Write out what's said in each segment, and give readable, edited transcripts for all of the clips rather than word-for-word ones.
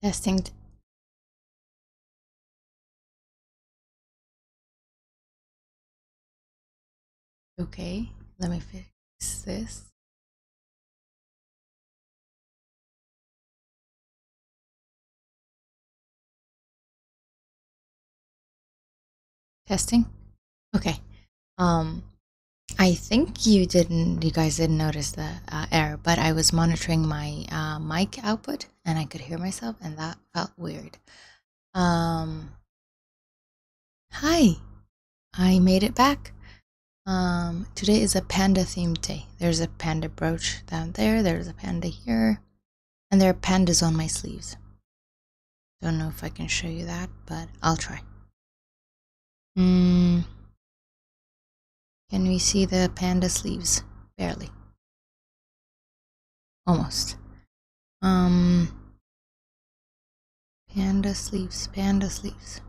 Testing. Okay, let me fix this. Testing. Okay. I think you guys didn't notice the error, but I was monitoring my mic output and I could hear myself, and that felt weird. Hi, I made it back. Today is a panda themed day. There's a panda brooch down there. There's a panda here, and there are pandas on my sleeves. Don't know if I can show you that, but I'll try. Can we see the panda sleeves? Barely. Almost. Panda sleeves, panda sleeves.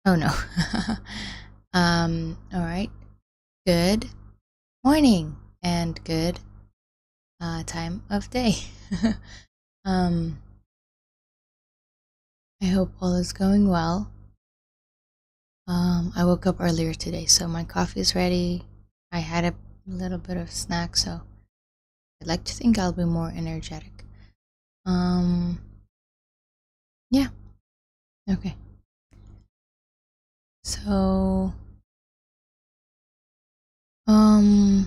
Oh no. All right. Good morning and good time of day. I hope all is going well. I woke up earlier today, so my coffee is ready. I had a little bit of snack, so I'd like to think I'll be more energetic. Yeah. Okay. So, do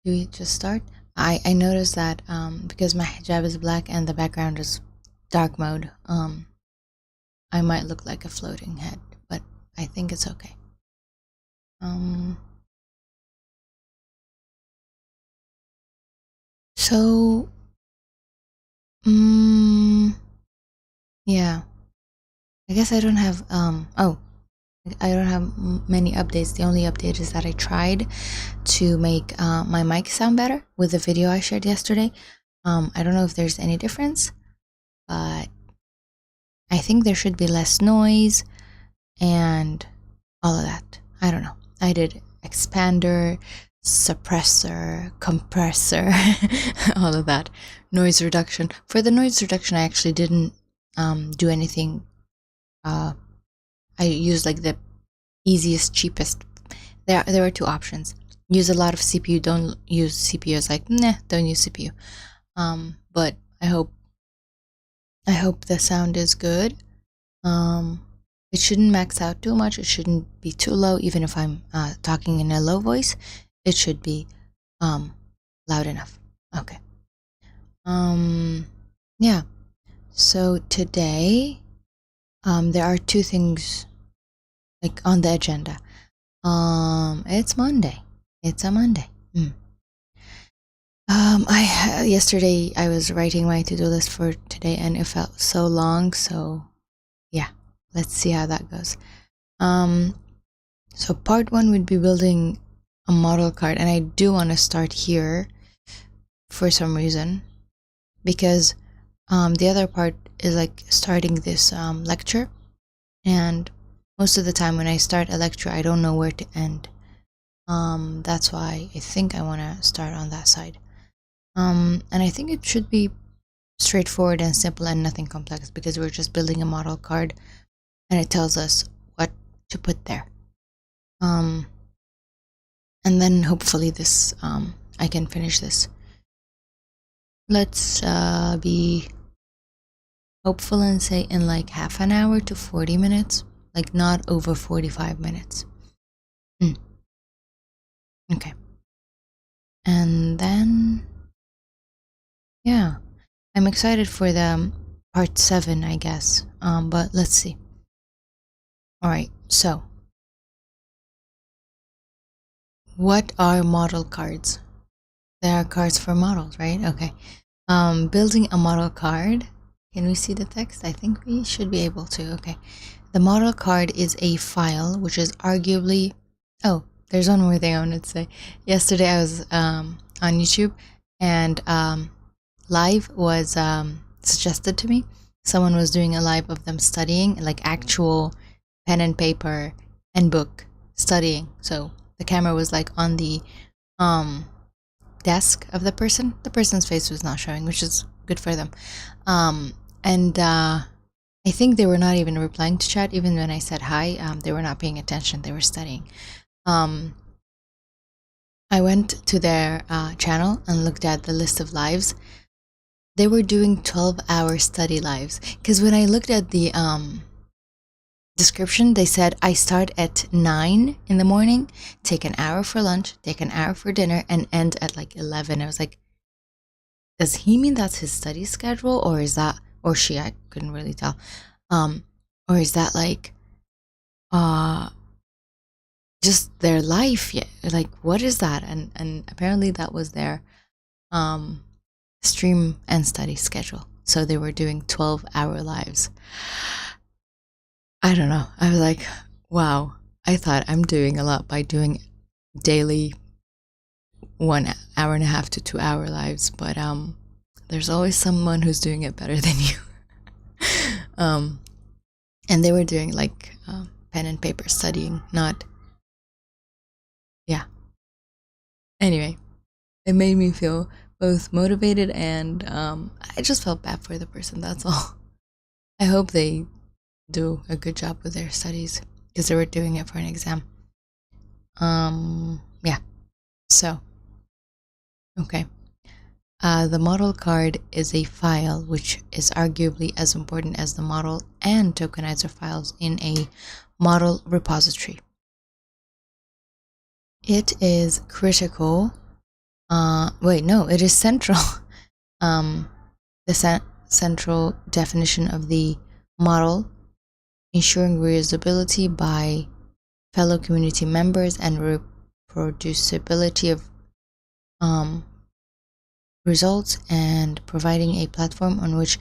we just start? I noticed that because my hijab is black and the background is dark mode, I might look like a floating head, but I think it's okay. So, yeah, I guess I don't have, I don't have many updates. The only update is that I tried to make my mic sound better with the video I shared yesterday. I don't know if there's any difference, but I think there should be less noise and all of that. I don't know. I did expander, suppressor, compressor, all of that. Noise reduction. For the noise reduction, I actually didn't do anything. I used like the easiest, cheapest. There were two options. Use a lot of CPU, don't use CPU. It's like, nah, don't use CPU. But I hope the sound is good. It shouldn't max out too much. It shouldn't be too low. Even if I'm talking in a low voice, it should be loud enough. Okay. Yeah. So today, there are two things like on the agenda. It's Monday. It's a Monday. Yesterday I was writing my to-do list for today and it felt so long, so yeah, let's see how that goes. So part one would be building a model card, and I do want to start here for some reason, because the other part is like starting this lecture, and most of the time when I start a lecture I don't know where to end. That's why I think I want to start on that side. And I think it should be straightforward and simple and nothing complex, because we're just building a model card and it tells us what to put there. And then hopefully this I can finish this. Let's be hopeful and say in like half an hour to 40 minutes, like not over 45 minutes. Okay. And then yeah, I'm excited for the part 7, I guess. But let's see. All right, so what are model cards? There are cards for models, right? Okay. Building a model card. Can we see the text? I think we should be able to. Okay. The model card is a file which is arguably... Oh, there's one more thing I wanted to say. Yesterday I was on YouTube, and live was suggested to me. Someone was doing a live of them studying, like actual pen and paper and book studying. So the camera was like on the desk of the person. The person's face was not showing, which is good for them. And I think they were not even replying to chat. Even when I said hi, they were not paying attention. They were studying. I went to their channel and looked at the list of lives. They were doing 12-hour study lives. Because when I looked at the description, they said I start at 9 in the morning, take an hour for lunch, take an hour for dinner, and end at like 11. I was like, does he mean that's his study schedule, or is that, or she, I couldn't really tell, or is that like just their life? Yeah, like what is that? And apparently that was their stream and study schedule. So they were doing 12-hour lives. I don't know. I was like, wow, I thought I'm doing a lot by doing daily 1 hour and a half to 2 hour lives, but there's always someone who's doing it better than you. And they were doing like pen and paper studying, not, yeah. Anyway, it made me feel both motivated and I just felt bad for the person, that's all. I hope they do a good job with their studies, because they were doing it for an exam. Yeah, so okay. The model card is a file which is arguably as important as the model and tokenizer files in a model repository. It is critical. It is central. The central definition of the model, ensuring reusability by fellow community members, and reproducibility of results, and providing a platform on which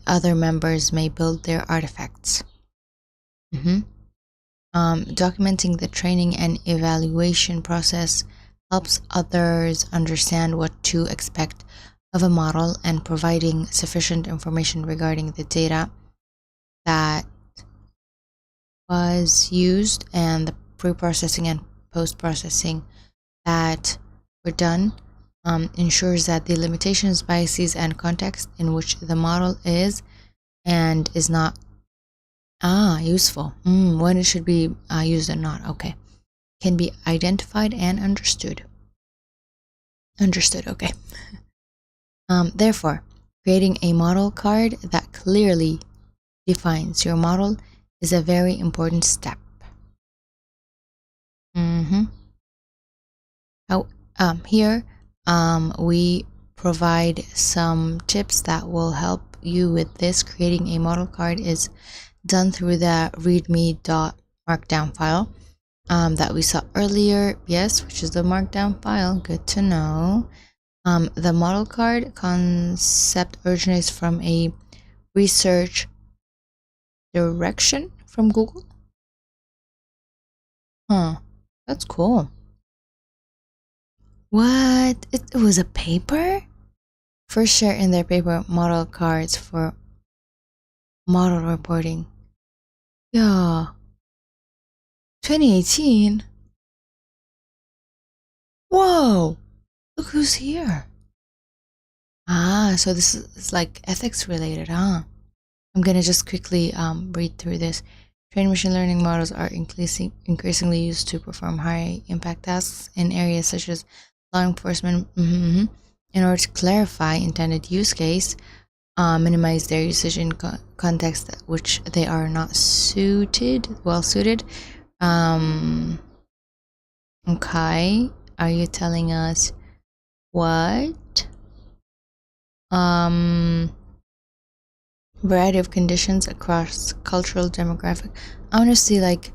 other members may build their artifacts. Documenting the training and evaluation process helps others understand what to expect of a model, and providing sufficient information regarding the data that was used and the pre-processing and post-processing that were done ensures that the limitations, biases, and context in which the model is and is not useful, when it should be used and not, okay, can be identified and understood. Okay. Therefore, creating a model card that clearly defines your model is a very important step. Here we provide some tips that will help you with this. Creating a model card is done through the readme.markdown file that we saw earlier. Yes, which is the markdown file. Good to know. The model card concept originates from a research direction from Google. That's cool. What? It was a paper? First share in their paper model cards for model reporting. Yeah. 2018? Whoa! Look who's here. So this is like ethics related, huh? I'm gonna just quickly read through this. Trained machine learning models are increasingly used to perform high impact tasks in areas such as law enforcement. In order to clarify intended use case, minimize their usage in context which they are not well suited. Okay, are you telling us what? Variety of conditions across cultural demographic. I want to see like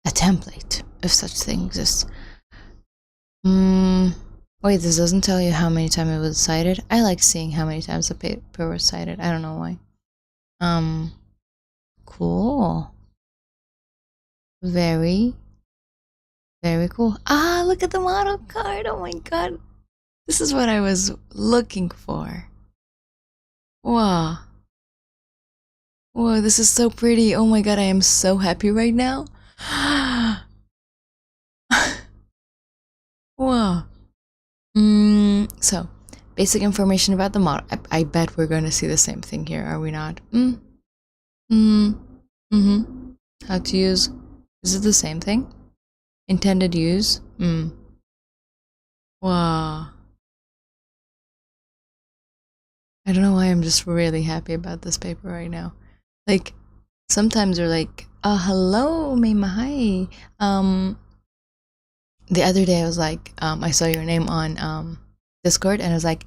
a template if such thing exists. Wait, this doesn't tell you how many times it was cited. I like seeing how many times the paper was cited. I don't know why. Cool. Very, very cool. Look at the model card. Oh my god. This is what I was looking for. Wow. Whoa, this is so pretty. Oh my god, I am so happy right now. Wow. So, basic information about the model. I bet we're going to see the same thing here, are we not? How to use. Is it the same thing? Intended use? Wow. I don't know why I'm just really happy about this paper right now. Like, sometimes you're like, hello, Mima, hi. The other day I was like, I saw your name on Discord, and I was like,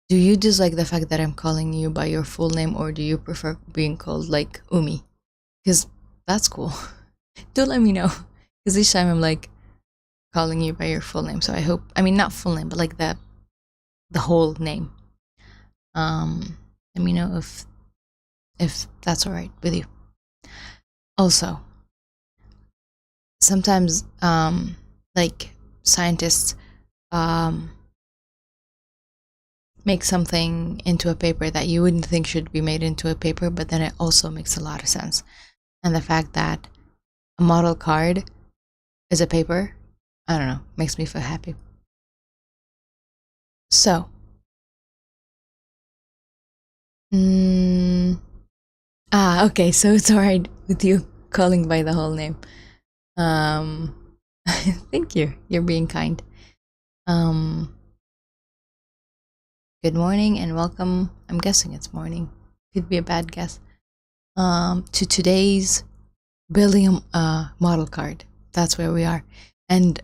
do you dislike the fact that I'm calling you by your full name, or do you prefer being called like Umi? Because that's cool. Do let me know. Because each time I'm like calling you by your full name. So I hope, I mean, not full name, but like the whole name. Let me know if that's all right with you. Also, sometimes like scientists make something into a paper that you wouldn't think should be made into a paper, but then it also makes a lot of sense. And the fact that a model card is a paper, I don't know, makes me feel happy. So, okay, so it's alright with you calling by the whole name. Thank you. You're being kind. Good morning and welcome. I'm guessing it's morning. Could be a bad guess. To today's building a model card. That's where we are. And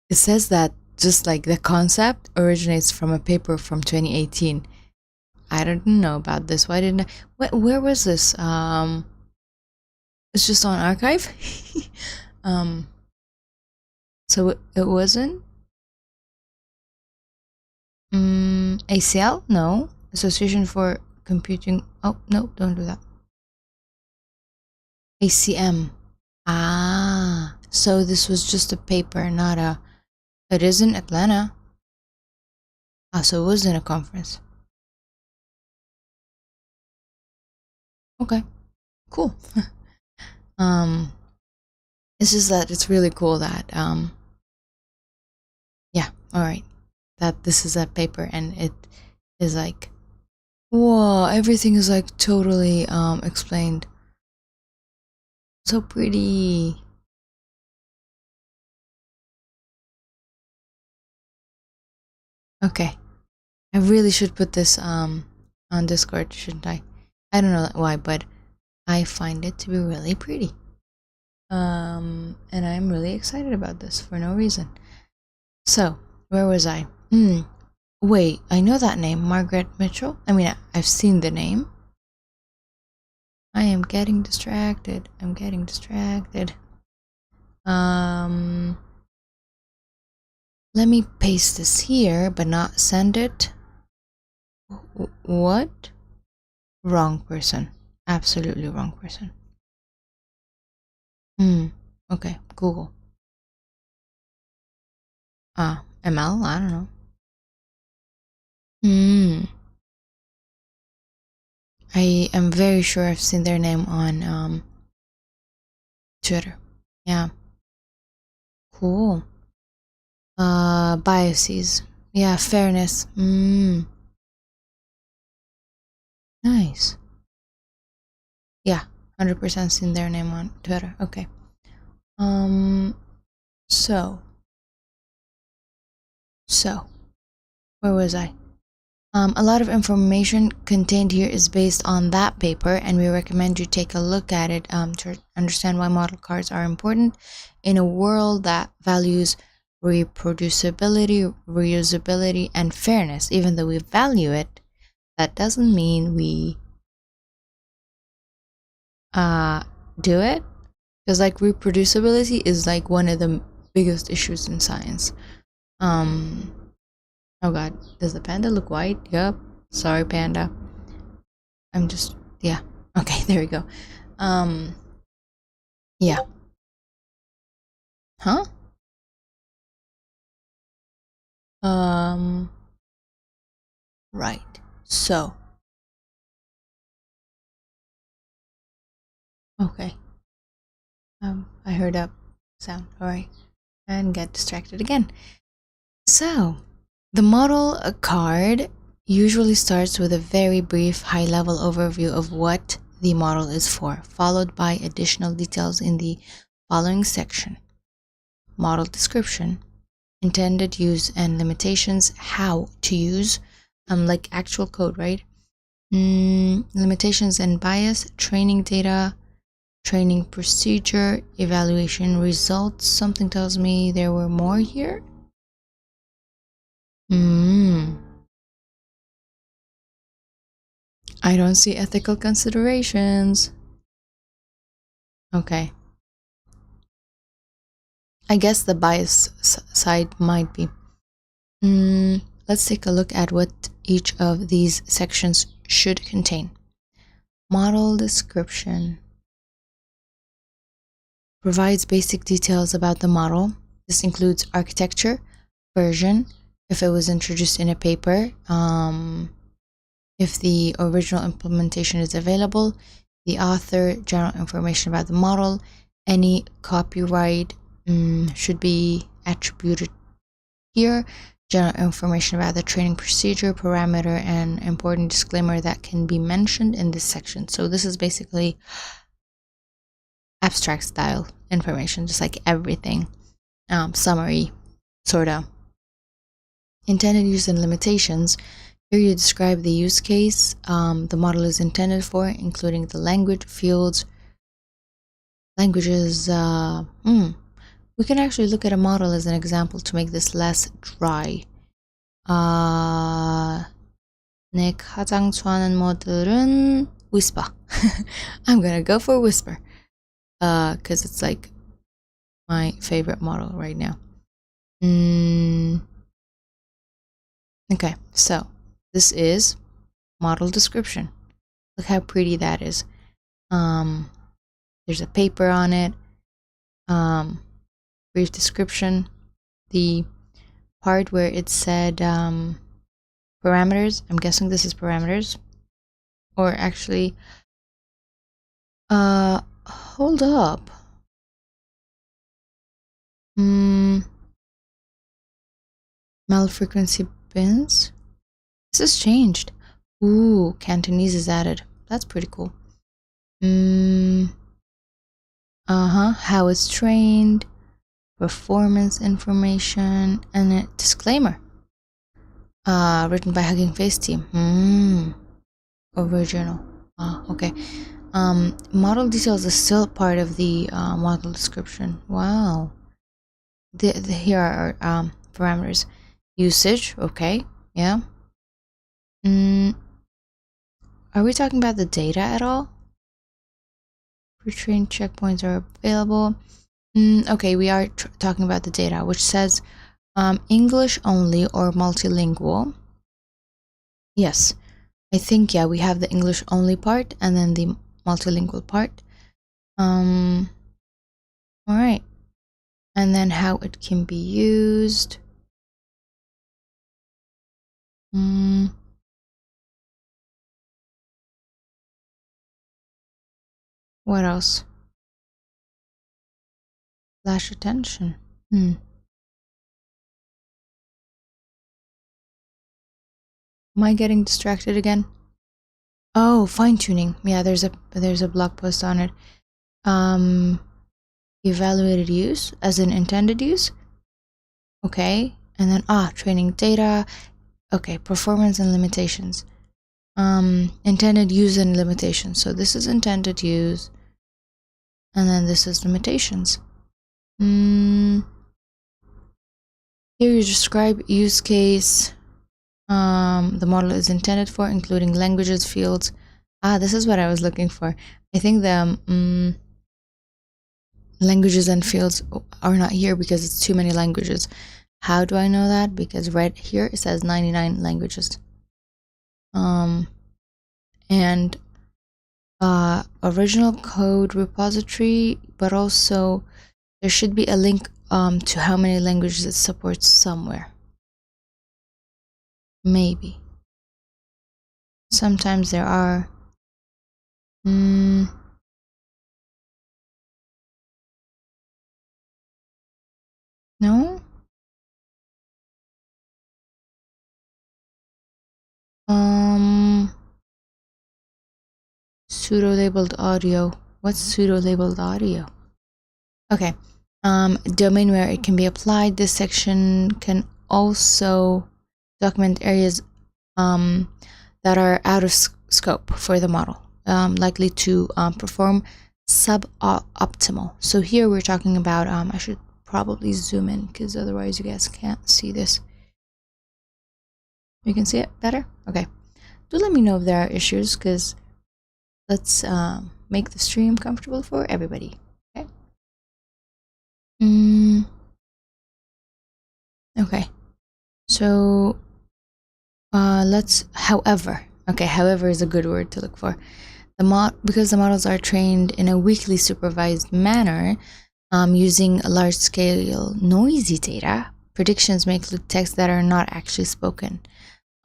it says that just like the concept originates from a paper from 2018. I didn't know about this. Why didn't I? Where was this? It's just on archive. So it wasn't ACL? No. Association for Computing. Oh, no, don't do that. ACM. Ah, so this was just a paper, not a... It is in Atlanta. Ah, so it was in a conference. Okay, cool. It's just that it's really cool that, yeah, alright. That this is a paper and it is like, whoa, everything is like totally, explained. So pretty. Okay. I really should put this on Discord, shouldn't I? I don't know why, but I find it to be really pretty. And I'm really excited about this for no reason. So, where was I? Wait, I know that name, Margaret Mitchell. I mean, I've seen the name. I am getting distracted. I'm getting distracted. Let me paste this here, but not send it. What? Wrong person. Absolutely wrong person. Okay, Google. ML? I don't know. I am very sure I've seen their name on Twitter. Yeah. Cool. Biases. Yeah, fairness. Nice. Yeah, 100% seen their name on Twitter. Okay. So, where was I? A lot of information contained here is based on that paper, and we recommend you take a look at it to understand why model cars are important in a world that values reproducibility, reusability, and fairness. Even though we value it, that doesn't mean we do it, because like reproducibility is like one of the biggest issues in science. Oh god, does the panda look white? Yup. Sorry, panda. I'm just, yeah. Okay, there we go. Yeah. Huh? Right. So. Okay. I heard a sound. Alright. And get distracted again. So, the model card usually starts with a very brief high-level overview of what the model is for, followed by additional details in the following section. Model description, intended use and limitations, how to use, like actual code, right? Limitations and bias, training data, training procedure, evaluation results. Something tells me there were more here. I don't see ethical considerations. Okay. I guess the bias side might be. Let's take a look at what each of these sections should contain. Model description provides basic details about the model. This includes architecture, version, if it was introduced in a paper, if the original implementation is available, the author, general information about the model, any copyright should be attributed here, general information about the training procedure, parameter, and important disclaimer that can be mentioned in this section. So this is basically abstract style information, just like everything. Summary, sort of. Intended use and limitations. Here you describe the use case the model is intended for, including the language, fields, languages. We can actually look at a model as an example to make this less dry. 내 가장 좋아하는 모델은 Whisper. I'm gonna go for Whisper. because it's like my favorite model right now. Okay, so this is model description. Look how pretty that is. There's a paper on it. Brief description. The part where it said parameters. I'm guessing this is parameters. Or actually, hold up. Mel frequency bins. This has changed. Ooh, Cantonese is added. That's pretty cool. How it's trained, performance information, and a disclaimer. Written by HuggingFace team. Original. Okay. Model details is still part of the model description. Wow. Here are parameters. Usage. Okay. Yeah. Are we talking about the data at all? Pre-trained checkpoints are available. Okay, we are talking about the data, which says English only or multilingual. Yes, I think, yeah, we have the English only part and then the multilingual part. All right. And then how it can be used. What else? Flash attention. Am I getting distracted again? Oh, fine-tuning. Yeah, there's a blog post on it. Evaluated use as in intended use. Okay. And then training data. Okay, performance and limitations. Intended use and limitations. So this is intended use. And then this is limitations. Here you describe use case. The model is intended for, including languages, fields. This is what I was looking for. I think the languages and fields are not here because it's too many languages. How do I know that? Because right here it says 99 languages. And original code repository, but also there should be a link to how many languages it supports somewhere. Maybe. Sometimes there are. No? Pseudo-labeled audio. What's pseudo-labeled audio? Okay. Domain where it can be applied. This section can also document areas that are out of scope for the model, likely to perform suboptimal. So here we're talking about, I should probably zoom in because otherwise you guys can't see this. You can see it better? Okay. Do let me know if there are issues, because let's make the stream comfortable for everybody. Okay. Okay. So let's, however is a good word to look for. Because the models are trained in a weakly supervised manner, using large-scale noisy data, predictions may include texts that are not actually spoken.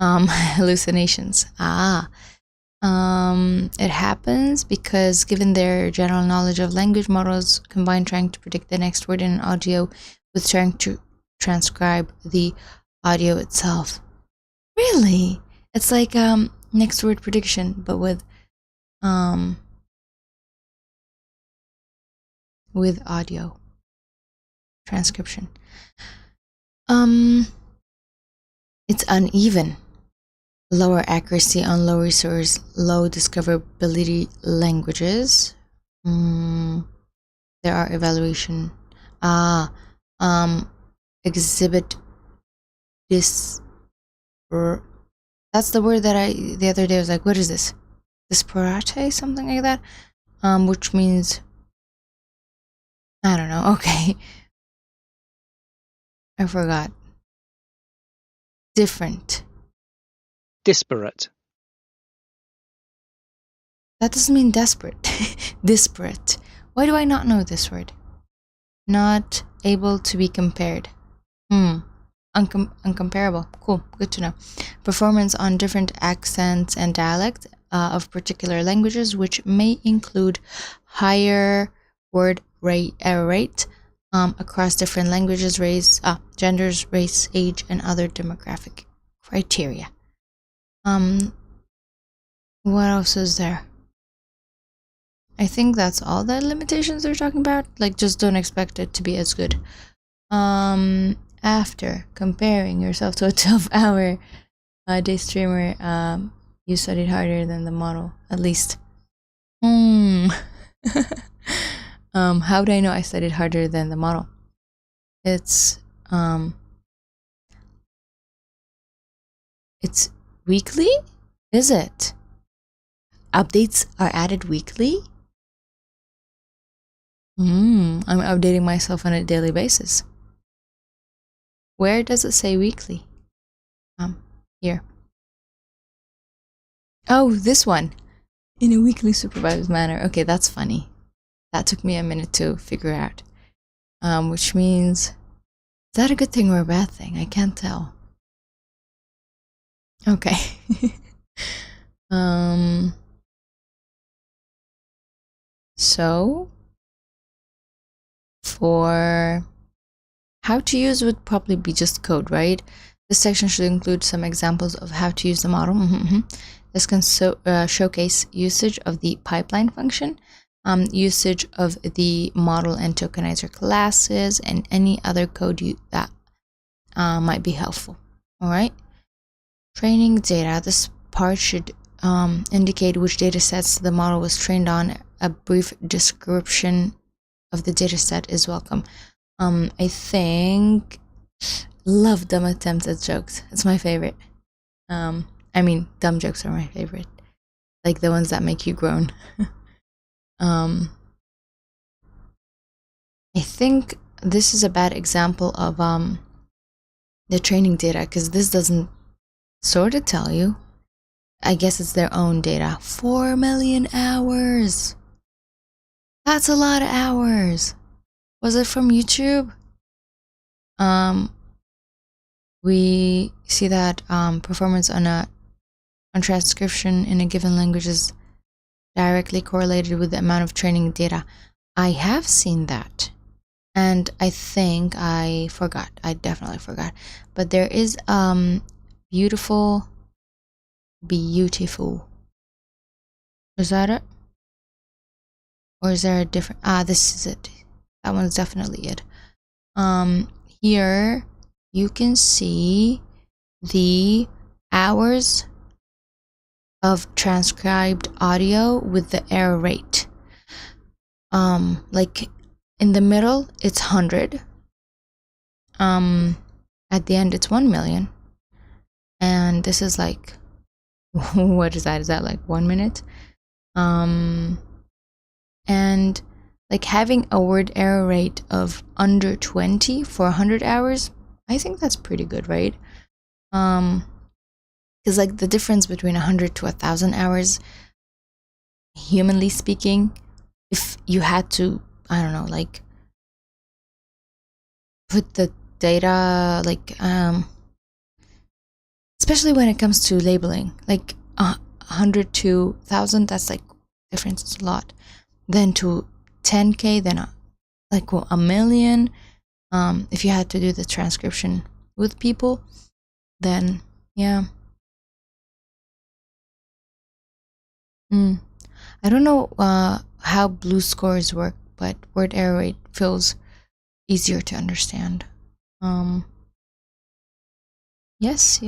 Hallucinations. It happens because given their general knowledge of language, models combine trying to predict the next word in an audio with trying to transcribe the audio itself. Really? It's like next word prediction, but with audio transcription. It's uneven. Lower accuracy on low resource, low discoverability languages. There are evaluation. Exhibit this. That's the word that the other day I was like, what is this? Disparate, something like that. Which means I don't know. Okay. I forgot. Different. Disparate. That doesn't mean desperate. Disparate. Why do I not know this word? Not able to be compared. Uncomparable. Cool. Good to know. Performance on different accents and dialects of particular languages, which may include higher word rate across different languages, genders, race, age, and other demographic criteria. What else is there? I think that's all the limitations they're talking about. Like, just don't expect it to be as good. After comparing yourself to a 12-hour day streamer, you studied harder than the model, at least. How do I know I studied harder than the model? It's weekly? Is it? Updates are added weekly? I'm updating myself on a daily basis. Where does it say weekly? Here. Oh, this one. In a weekly supervised manner. Okay, that's funny. That took me a minute to figure out. Which means, is that a good thing or a bad thing? I can't tell. Okay. So, for how to use would probably be just code, right? This section should include some examples of how to use the model. This can showcase usage of the pipeline function, usage of the model and tokenizer classes, and any other code that might be helpful. All right. Training data. This part should indicate which data sets the model was trained on. A brief description of the data set is welcome. I think, love dumb attempts at jokes. It's my favorite. I mean, dumb jokes are my favorite. Like the ones that make you groan. I think this is a bad example of the training data, because this doesn't sort of tell you. I guess it's their own data. 4 million hours. That's a lot of hours. Was it from YouTube? We see that performance on transcription in a given language is directly correlated with the amount of training data. I have seen that, and I think I forgot. I definitely forgot. But there is beautiful. Is that it? Or is there a different? This is it. That one's definitely it. Here you can see the hours of transcribed audio with the error rate. Like in the middle, it's 100. At the end, it's 1 million. And this is like, what is that? Is that like 1 minute? And like having a word error rate of under 20 for 100 hours, I think that's pretty good, right? Because like the difference between 100 to 1,000 hours, humanly speaking, if you had to, I don't know, like put the data, like especially when it comes to labeling, like 100 to 1,000, that's like difference is a lot. Then to 10K, then like a million. If you had to do the transcription with people, then yeah. I don't know how blue scores work, but word error rate feels easier to understand. Yes.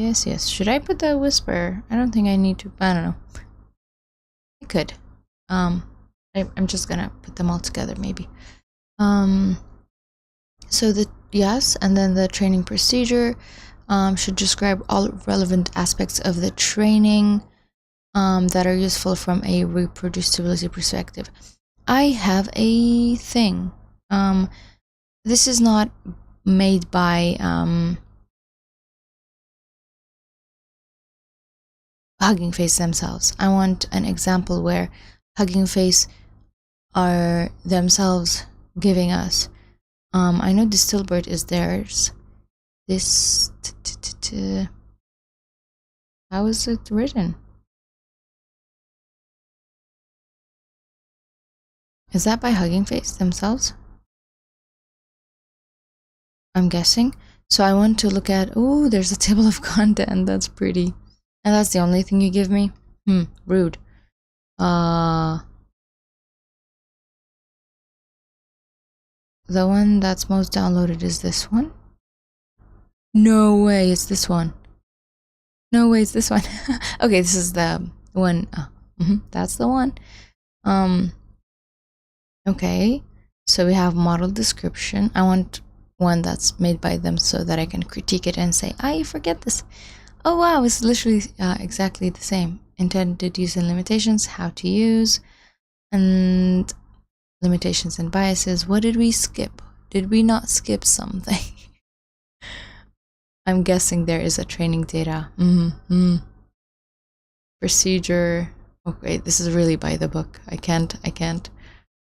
Should I put the whisper? I don't think I need to. I don't know. I could. I'm just gonna put them all together, maybe. So and then the training procedure should describe all relevant aspects of the training that are useful from a reproducibility perspective. I have a thing This is not made by HuggingFace themselves. I want an example where HuggingFace are themselves giving us. I know Distilbert is theirs. This how is it written? Is that by HuggingFace themselves? I'm guessing. So I want to look at, oh, there's a table of content. That's pretty. And that's the only thing you give me? Rude. The one that's most downloaded is this one? No way, it's this one. No way, it's this one. Okay, this is the one. That's the one. Okay, so we have model description. I want one that's made by them so that I can critique it and say, you forget this. Oh wow, it's literally exactly the same. Intended use and limitations, how to use, and limitations and biases. What did we skip? Did we not skip something? I'm guessing there is a training data. Procedure. Okay, this is really by the book. I can't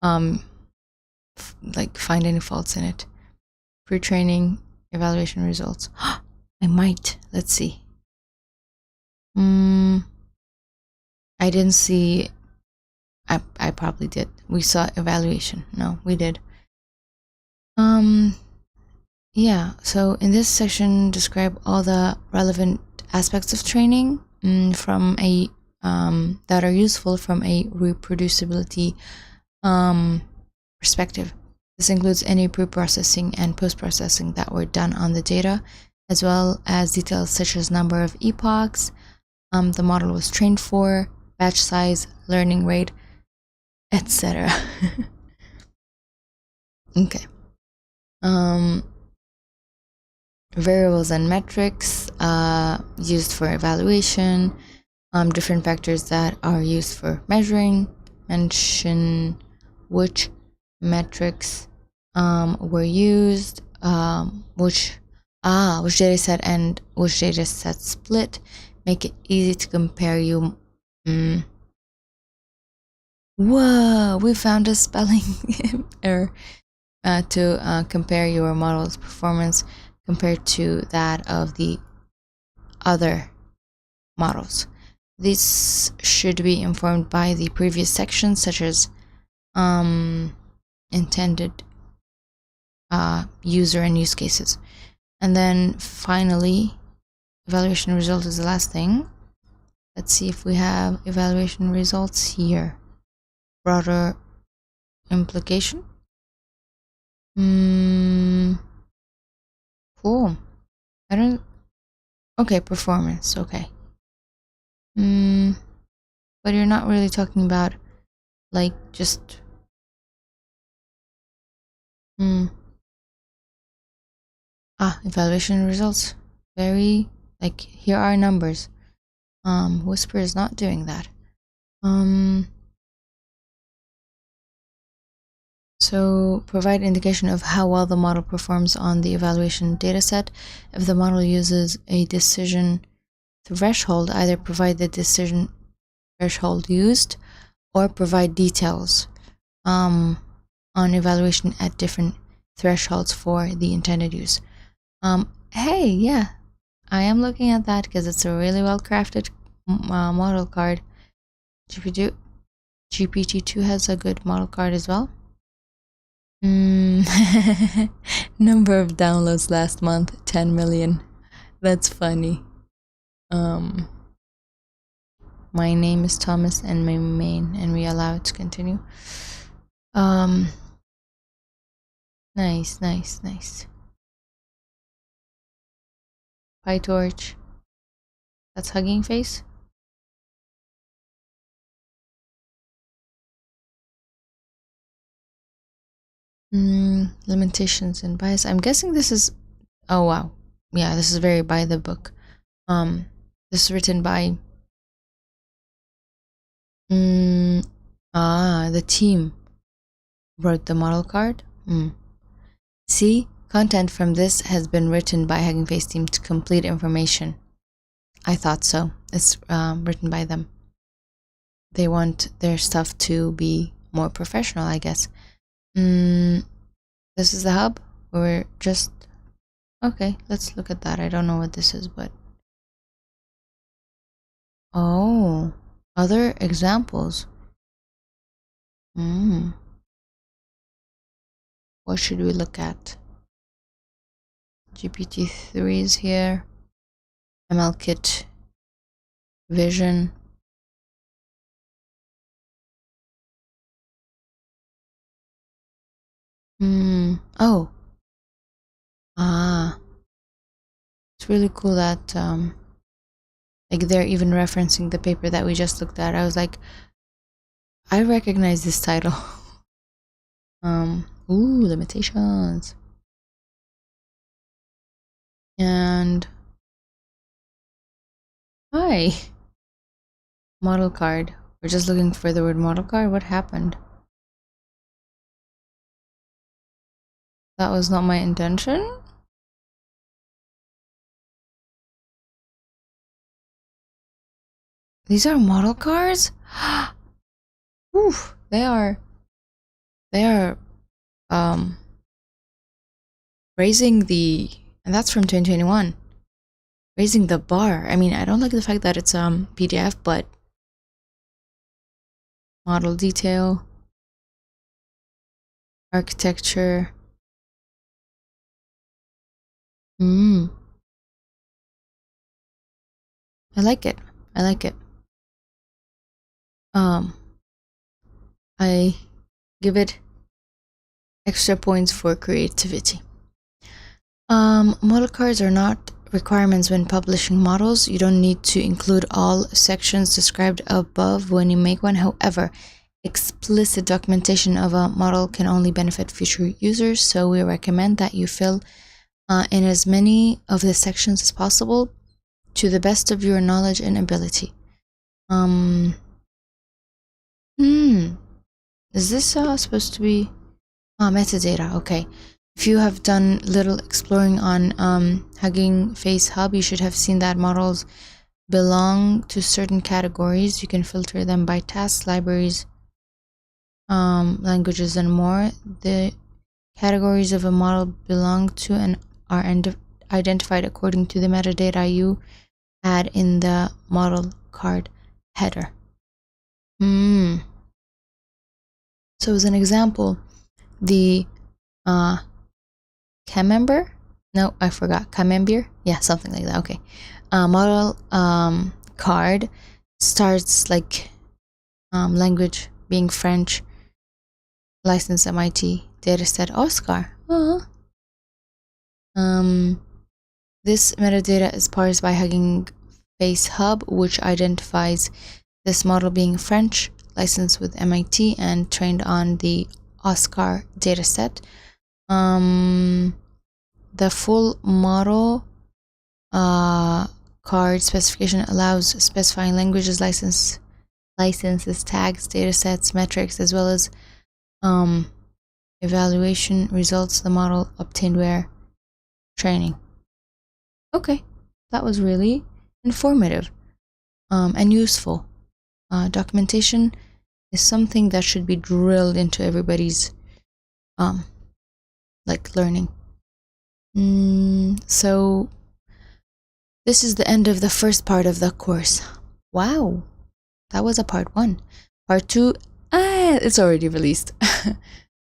like find any faults in it. Pre-training evaluation results. I might. Let's see. I didn't see. I probably did. We saw evaluation. No, we did. Yeah, so in this section, describe all the relevant aspects of training from a that are useful from a reproducibility perspective. This includes any pre-processing and post-processing that were done on the data, as well as details such as number of epochs the model was trained for, batch size, learning rate, etc. Okay. Variables and metrics used for evaluation, different factors that are used for measuring, mention which metrics were used, which data set and which data set split, make it easy to compare you. Whoa, we found a spelling error to compare your model's performance compared to that of the other models. This should be informed by the previous sections, such as intended user and use cases. And then finally, evaluation result is the last thing. Let's see if we have evaluation results here. Broader implication. Cool. Okay, performance, okay. But you're not really talking about, like, just... evaluation results. Very, like, here are numbers. Whisper is not doing that. So provide indication of how well the model performs on the evaluation dataset. If the model uses a decision threshold, either provide the decision threshold used or provide details on evaluation at different thresholds for the intended use. Hey, yeah, I am looking at that because it's a really well crafted model card. GPT-2 has a good model card as well. Number of downloads last month, 10 million. That's funny. My name is Thomas and my main, and we allow it to continue. Nice. PyTorch. That's HuggingFace. Limitations and bias. I'm guessing this is... Oh, wow. Yeah, this is very by the book. This is written by... the team wrote the model card. See, content from this has been written by HuggingFace team to complete information. I thought so. It's written by them. They want their stuff to be more professional, I guess. This is the hub. We're just... Okay, let's look at that. I don't know what this is, but... Oh, other examples. What should we look at? GPT-3 is here. MLKit Vision. Oh. It's really cool that like they're even referencing the paper that we just looked at. I was like, I recognize this title. Ooh, limitations. And hi. Model card. We're just looking for the word model card. What happened? That was not my intention. These are model cars? Oof, they are raising the, and that's from 2021. Raising the bar. I mean, I don't like the fact that it's PDF, but model detail, architecture. I like it. I like it. I give it extra points for creativity. Model cards are not requirements when publishing models. You don't need to include all sections described above when you make one. However, explicit documentation of a model can only benefit future users, so we recommend that you fill in as many of the sections as possible to the best of your knowledge and ability. Is this supposed to be metadata? Okay. If you have done little exploring on HuggingFace Hub, you should have seen that models belong to certain categories. You can filter them by tasks, libraries, languages, and more. The categories of a model belong to and are identified according to the metadata you add in the model card header. So as an example, the Camembert? No, I forgot. Camembert? Yeah, something like that. Okay. Model card starts like language being French, license MIT, dataset Oscar. This metadata is parsed by HuggingFace Hub, which identifies this model being French, licensed with MIT, and trained on the Oscar dataset. The full model card specification allows specifying languages, licenses, tags, datasets, metrics, as well as evaluation results the model obtained where training. Okay, that was really informative and useful. Documentation is something that should be drilled into everybody's like learning. So this is the end of the first part of the course. Wow, that was a part 1. Part 2, it's already released.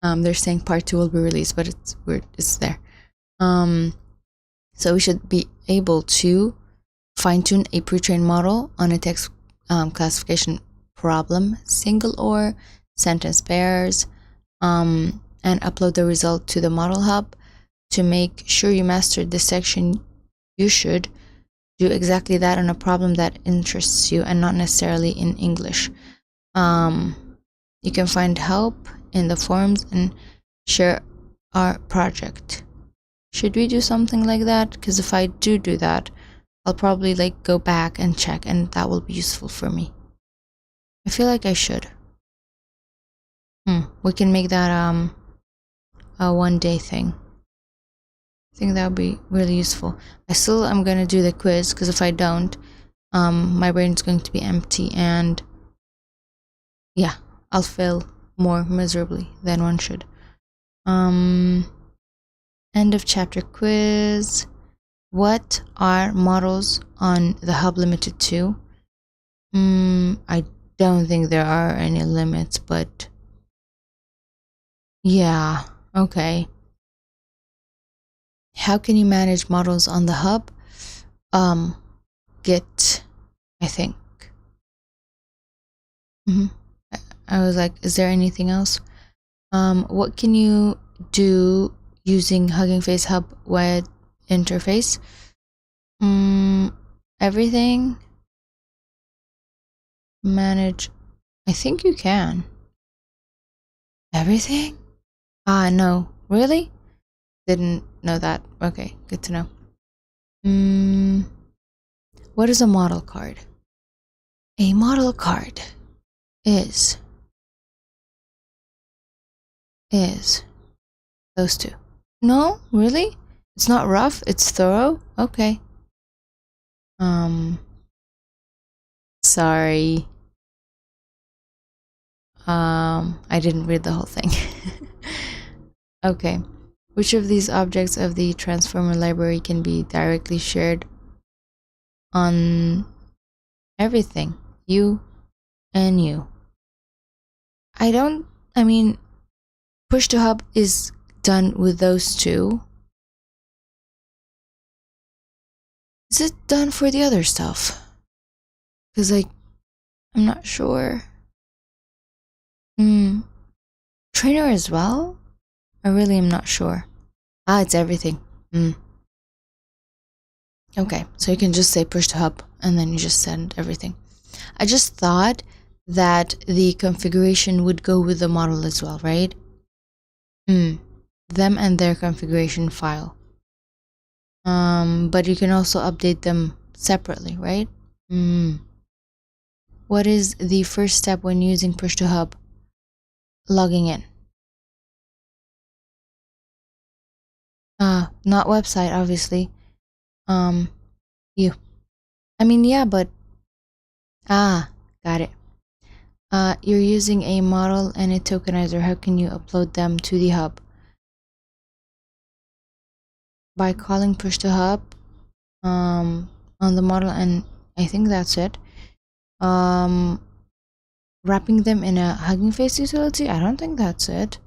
They're saying part 2 will be released, but it's there. So we should be able to fine-tune a pre-trained model on a text classification problem, single or sentence pairs, and upload the result to the model hub. To make sure you mastered this section, you should do exactly that on a problem that interests you and not necessarily in English. You can find help in the forums and share our project. Should we do something like that? Because if I do that, I'll probably like go back and check, and that will be useful for me. I feel like I should. We can make that a one-day thing. I think that would be really useful. I'm gonna do the quiz, because if I don't, my brain's going to be empty, and yeah, I'll fail more miserably than one should. End of chapter quiz. What are models on the hub limited to? I don't think there are any limits, but yeah, okay. How can you manage models on the hub? Git, I think. I was like, is there anything else? What can you do using HuggingFace Hub web interface? Everything. Manage. I think you can. Everything? No. Really? Didn't know that. Okay, good to know. What is a model card? A model card is those two. No, really? It's not rough, it's thorough? Okay. Sorry. I didn't read the whole thing. Okay. Which of these objects of the transformer library can be directly shared on everything? You and you. Push to hub is done with those two. Is it done for the other stuff? Because I'm not sure. Trainer as well? I really am not sure. It's everything. Okay, so you can just say push to hub and then you just send everything. I just thought that the configuration would go with the model as well, right? Them and their configuration file. But you can also update them separately, right? What is the first step when using push to hub? Logging in. Not website, obviously. You. Yeah, but got it. You're using a model and a tokenizer. How can you upload them to the hub? By calling push to hub on the model, and I think that's it. Wrapping them in a HuggingFace utility? I don't think that's it.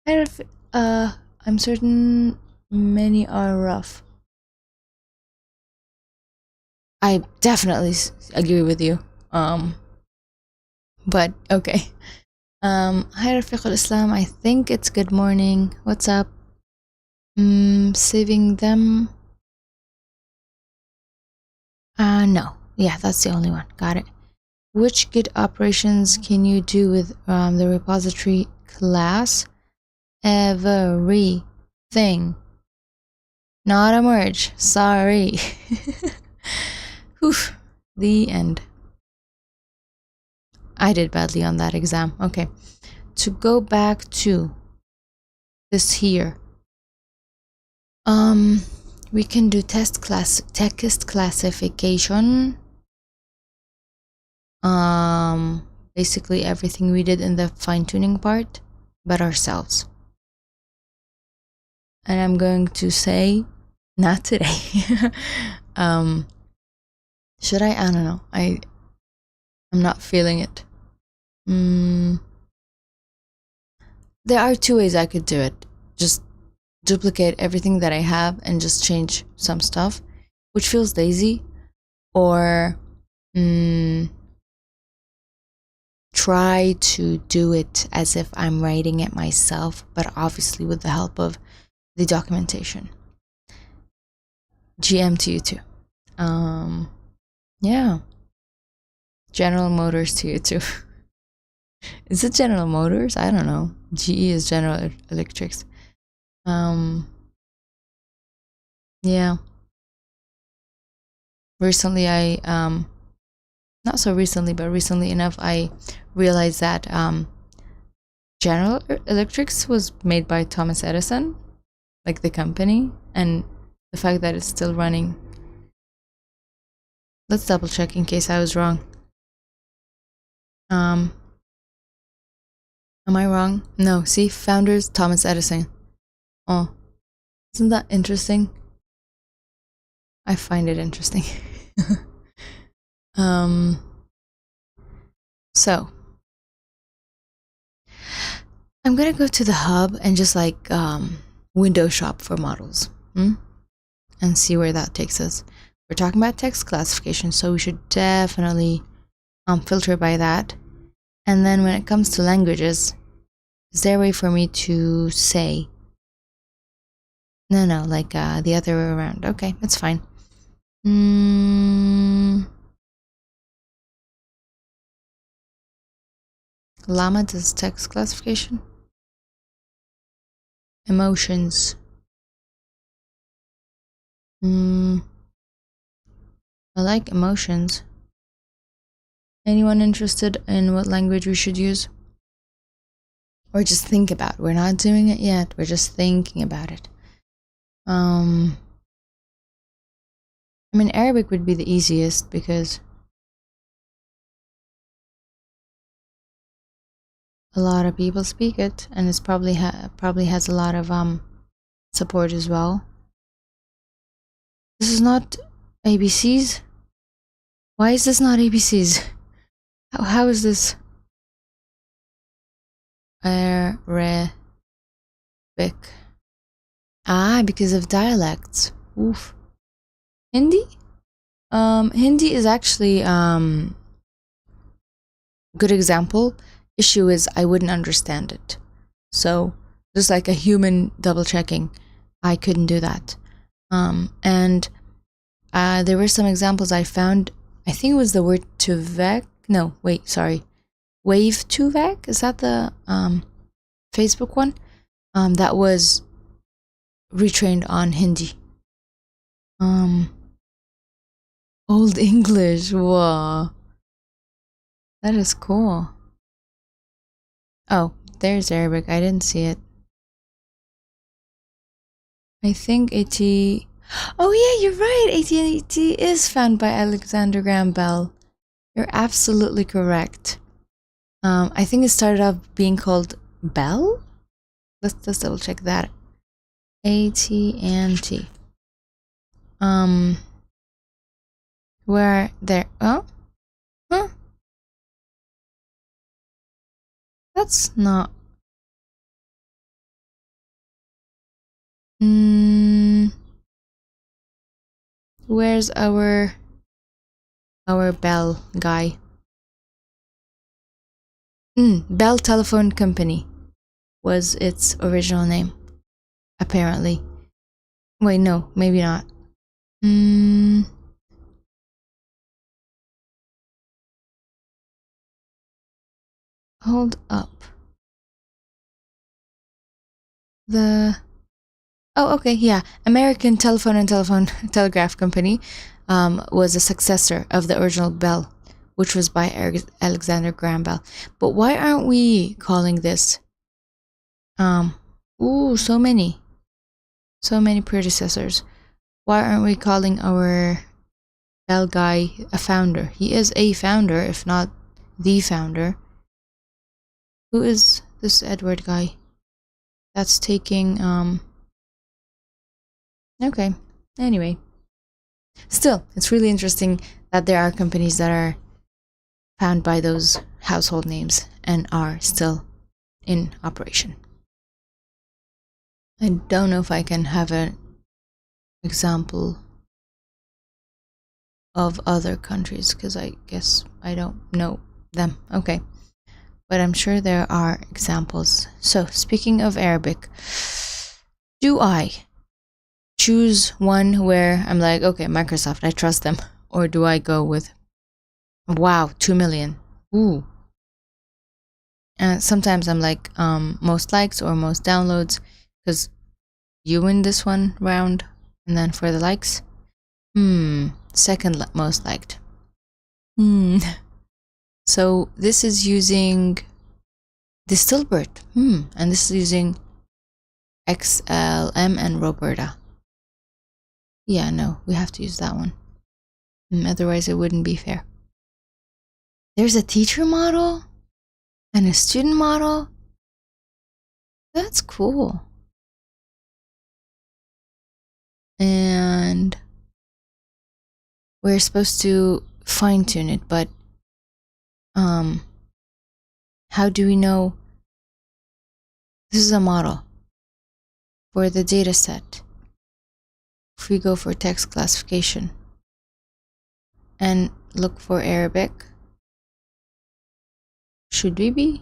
I'm certain many are rough. I definitely agree with you. But okay. Hi Rafiq al-Islam, I think it's good morning. What's up? Saving them. No. Yeah, that's the only one. Got it. Which Git operations can you do with the repository class? Everything. Not a merge. Sorry. Oof. The end. I did badly on that exam. Okay. To go back to this here. We can do text classification. Basically everything we did in the fine-tuning part, but ourselves. And I'm going to say, not today. Should I? I don't know. I'm not feeling it. There are two ways I could do it. Just duplicate everything that I have and just change some stuff, which feels lazy, or try to do it as if I'm writing it myself, but obviously with the help of the documentation. GM to you too. Yeah. General Motors to you too. Is it General Motors? I don't know. GE is General Electrics. Yeah. Recently not so recently, but recently enough, I realized that General Electric was made by Thomas Edison, like the company, and the fact that it's still running. Let's double check in case I was wrong. Am I wrong? No, see, founders Thomas Edison. Oh, isn't that interesting? I find it interesting. So I'm gonna go to the hub and just like window shop for models and see where that takes us. We're talking about text classification, so we should definitely filter by that. And then when it comes to languages, is there a way for me to say no, like the other way around? Okay, that's fine. Llama does text classification. Emotions. I like emotions. Anyone interested in what language we should use? Or just think about it. We're not doing it yet. We're just thinking about it. I mean, Arabic would be the easiest because a lot of people speak it, and it's probably has a lot of support as well. This is not ABCs. Why is this not ABCs? How is this? Arabic. Because of dialects. Oof. Hindi? Hindi is actually good example. Issue is I wouldn't understand it. So just like a human double checking, I couldn't do that. And there were some examples I found. I think it was the word Tuvek. No, wait, sorry. Vtubing? Is that the Facebook one? That was retrained on Hindi. Old English. Whoa. That is cool. Oh, there's Arabic. I didn't see it. I think AT. Oh yeah, you're right. AT&T is found by Alexander Graham Bell. You're absolutely correct. I think it started off being called Bell. Let's double check that. AT&T. Where there? Oh, huh? That's not. Where's our Bell guy? Bell Telephone Company was its original name, apparently. Wait, no, maybe not. Hold up. Oh, okay, yeah. American Telephone and Telegraph Company was a successor of the original Bell, which was by Alexander Graham Bell. But why aren't we calling this? So many predecessors. Why aren't we calling our Bell guy a founder? He is a founder, if not the founder. Who is this Edward guy? That's taking, okay. Anyway. Still, it's really interesting that there are companies that are found by those household names and are still in operation. I don't know if I can have an example of other countries because I guess I don't know them. Okay. But I'm sure there are examples. So, speaking of Arabic, do I choose one where I'm like, okay, Microsoft, I trust them? Or do I go with, wow, 2 million? Ooh. And sometimes I'm like, most likes or most downloads, because you win this one round. And then for the likes, second most liked. So this is using Distilbert. And this is using XLM and Roberta. Yeah, no, we have to use that one. Otherwise, it wouldn't be fair. There's a teacher model and a student model. That's cool. And we're supposed to fine-tune it, but how do we know this is a model for the data set? If we go for text classification and look for Arabic, should we be?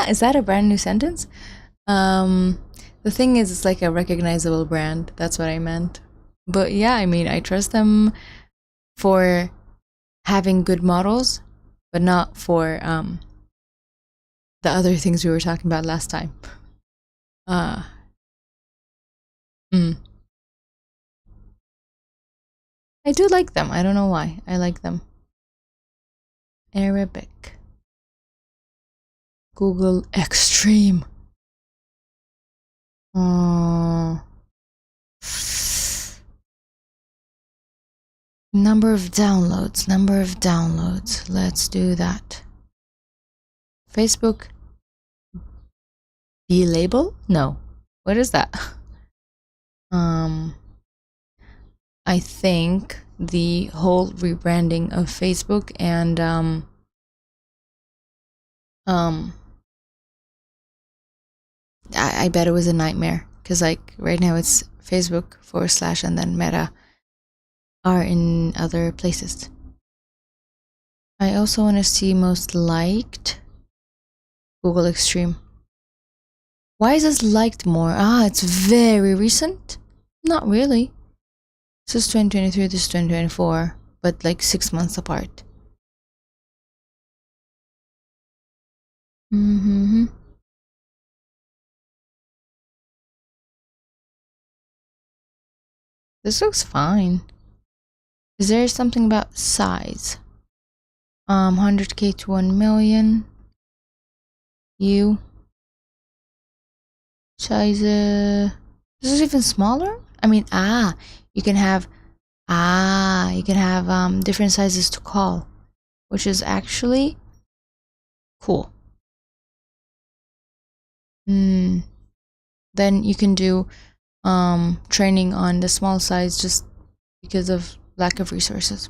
Is that a brand new sentence? The thing is, it's like a recognizable brand. That's what I meant. But yeah, I mean, I trust them for having good models, but not for the other things we were talking about last time. I do like them. I don't know why. I like them. Arabic. Google Extreme. Number of downloads. Let's do that. Facebook B-label? No. What is that? I think the whole rebranding of Facebook and I bet it was a nightmare, because like right now it's Facebook / and then Meta are in other places. I also want to see most liked. Google Extreme. Why is this liked more? It's very recent. Not really. This is 2023, this is 2024, but like 6 months apart. This looks fine. Is there something about size? 100K to 1 million. Size. This is even smaller. I mean, you can have different sizes to call, which is actually cool. Then you can do training on the small size just because of lack of resources.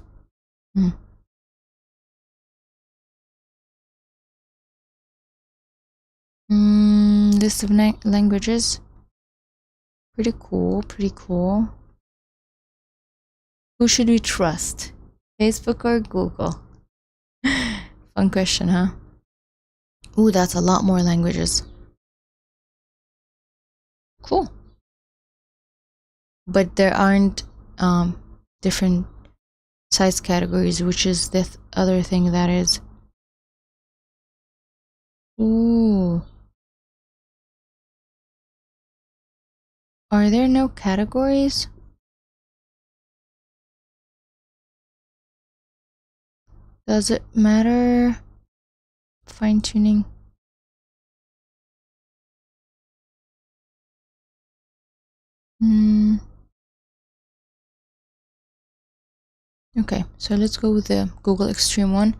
List of languages. Pretty cool. Who should we trust? Facebook or Google? Fun question, huh? Ooh, that's a lot more languages. Cool. But there aren't different size categories, which is the other thing that is. Ooh. Are there no categories? Does it matter? Fine-tuning. Okay, so let's go with the Google Extreme one.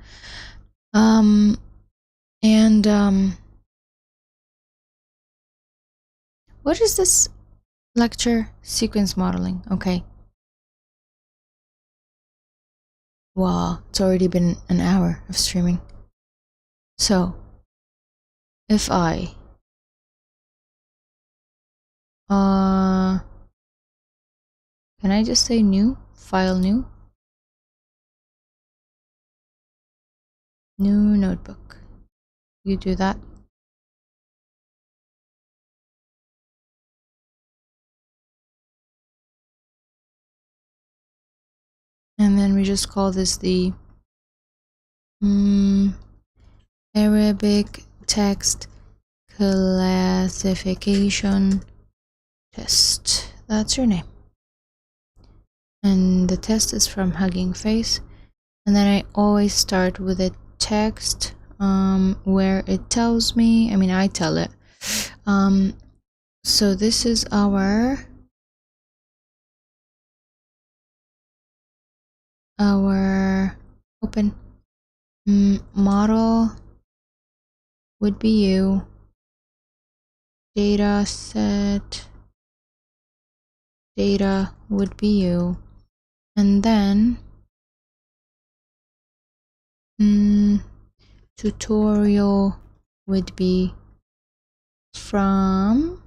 What is this lecture? Sequence modeling. Okay. Wow, it's already been an hour of streaming. So, if I can I just say new? File new? New notebook. You do that. And then we just call this the Arabic text classification test. That's your name. And the test is from HuggingFace. And then I always start with a text where it tells me, I mean, I tell it. So this is our open model would be you, data set, data would be you, and then tutorial would be from,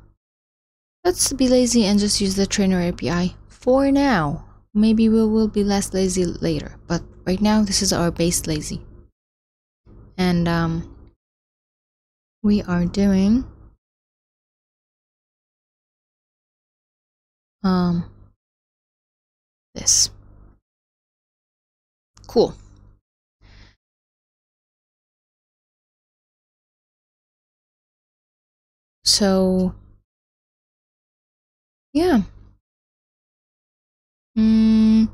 let's be lazy and just use the trainer API for now. Maybe we will be less lazy later, but right now this is our base lazy. And we are doing this. Cool. So yeah. I'm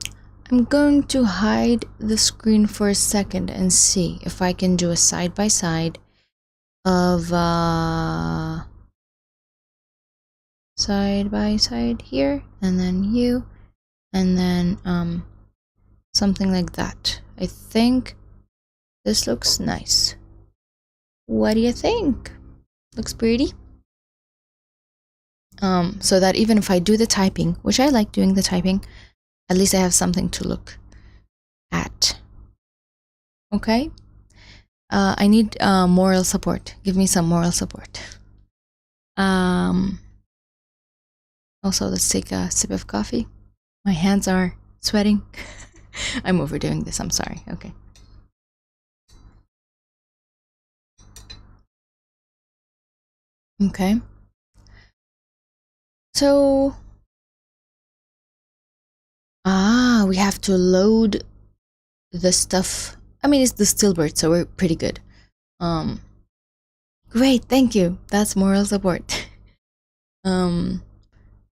going to hide the screen for a second and see if I can do a side by side of side by side here, and then you, and then something like that. I think this looks nice. What do you think? Looks pretty? So that even if I do the typing, which I like doing the typing, at least I have something to look at. Okay? I need moral support. Give me some moral support. Also, let's take a sip of coffee. My hands are sweating. I'm overdoing this, I'm sorry. Okay. Okay. So, we have to load the stuff. I mean, it's the stillbird, so we're pretty good. Great, thank you. That's moral support.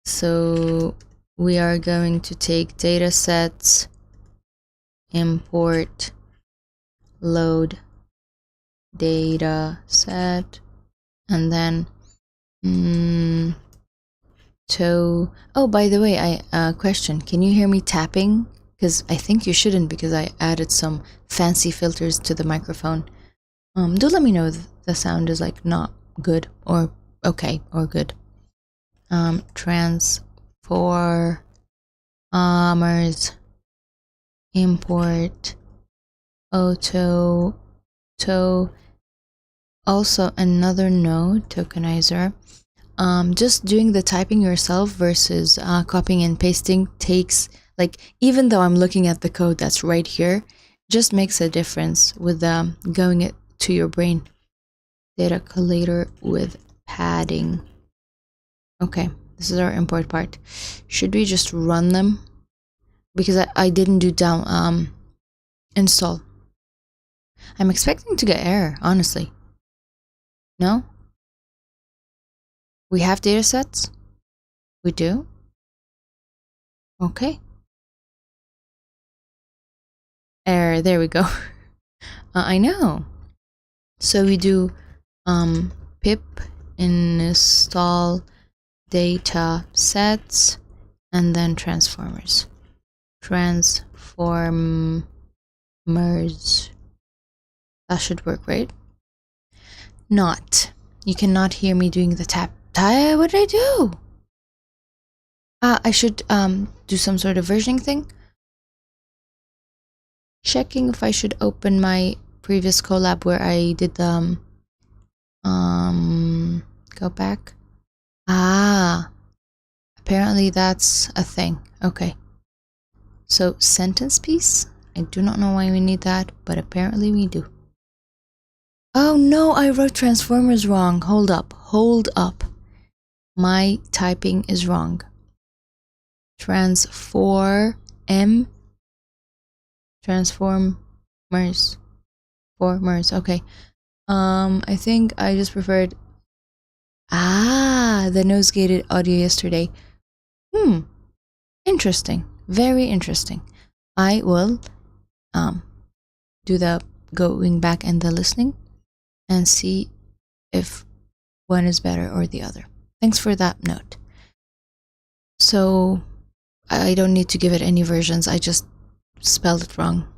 So we are going to take data sets, import, load data set, and then oh, by the way, question, can you hear me tapping? Because I think you shouldn't, because I added some fancy filters to the microphone. Do let me know if the sound is like not good or okay or good. Transformers, import, auto, also another node, tokenizer. Just doing the typing yourself versus copying and pasting takes, like, even though I'm looking at the code that's right here, just makes a difference with going it to your brain. Data collator with padding. Okay, this is our import part. Should we just run them? Because I didn't do down install. I'm expecting to get error, honestly. No? We have data sets? We do? Okay. Error, there we go. I know. So we do pip install data sets and then transformers. Transformers. That should work, right? Not. You cannot hear me doing the tap. What did I do? I should do some sort of versioning thing. Checking if I should open my previous collab where I did the go back. Apparently that's a thing. Okay. So sentence piece. I do not know why we need that, but apparently we do. Oh no, I wrote transformers wrong. Hold up. My typing is wrong. Transformers. Okay. I think I just preferred the nose gated audio yesterday. Interesting. Very interesting. I will do the going back and the listening and see if one is better or the other. Thanks for that note. So I don't need to give it any versions. I just spelled it wrong.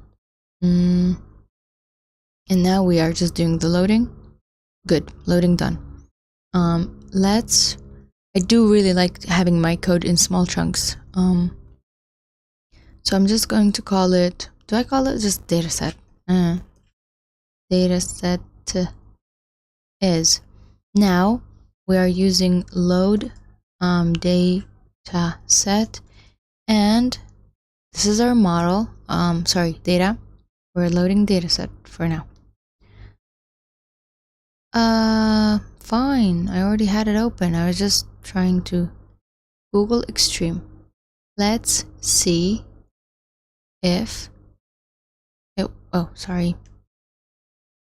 And now we are just doing the loading. Good, loading done. I do really like having my code in small chunks. So I'm just going to call it, do I call it just dataset? Dataset is. Now we are using load data set, and this is our model, data. We're loading dataset for now. Fine, I already had it open. I was just trying to Google Extreme. Let's see if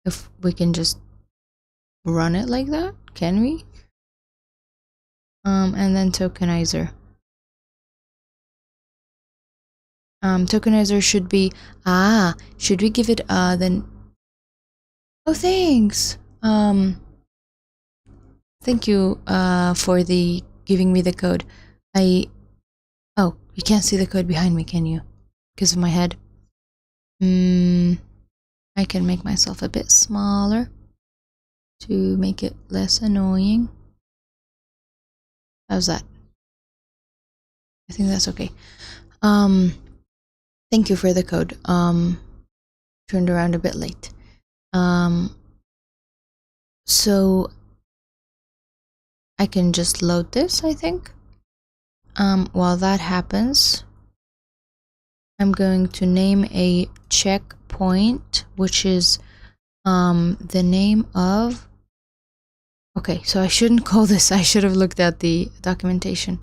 if we can just run it like that. Can we? And then tokenizer. Tokenizer should be, should we give it then? Oh, thanks. Thank you for the giving me the code. Oh, you can't see the code behind me, can you? Because of my head. I can make myself a bit smaller to make it less annoying. How's that? I think that's okay. Thank you for the code. Turned around a bit late. So I can just load this, I think. While that happens, I'm going to name a checkpoint, which is the name of, okay, so I shouldn't call this, I should have looked at the documentation.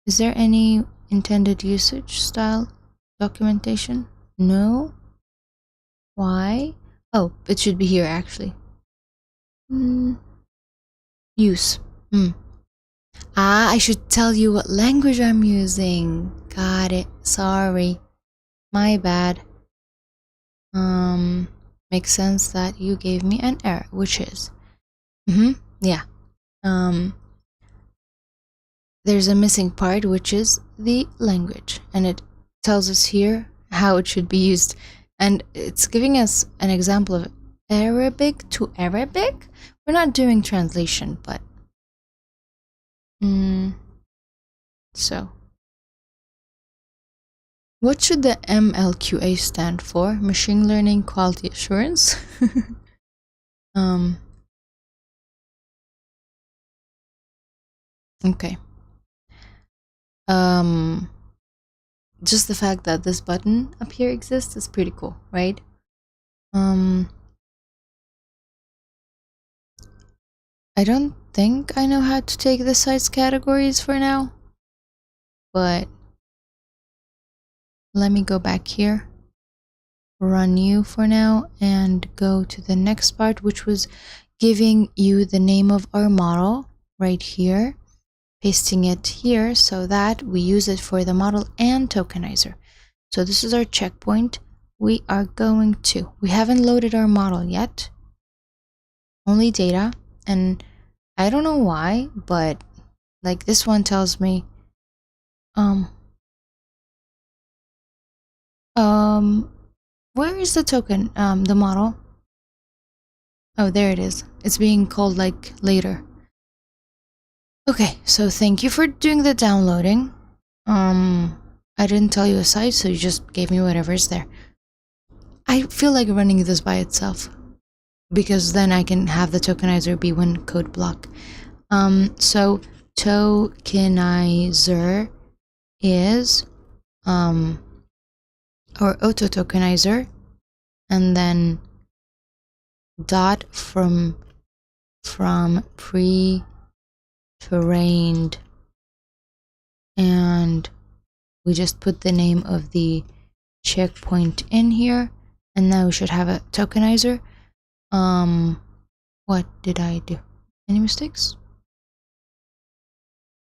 Is there any intended usage style documentation? No. Why? Oh, it should be here actually. Use. I should tell you what language I'm using. Got it. Sorry. My bad. Makes sense that you gave me an error, which is yeah. There's a missing part, which is the language, and it tells us here how it should be used, and it's giving us an example of Arabic to Arabic. We're not doing translation, but so what should the MLQA stand for? Machine Learning Quality Assurance. Okay. Just the fact that this button up here exists is pretty cool, right? I don't think I know how to take the size categories for now, but let me go back here, run you for now, and go to the next part, which was giving you the name of our model right here, pasting it here so that we use it for the model and tokenizer. So this is our checkpoint. We haven't loaded our model yet, only data, and I don't know why, but like this one tells me where is the token, the model? Oh, there it is. It's being called like later. Okay, so thank you for doing the downloading. I didn't tell you a size, so you just gave me whatever is there. I feel like running this by itself, because then I can have the tokenizer be one code block. So tokenizer is or auto tokenizer, and then dot from pre-trained, and we just put the name of the checkpoint in here, and now we should have a tokenizer. What did I do? Any mistakes?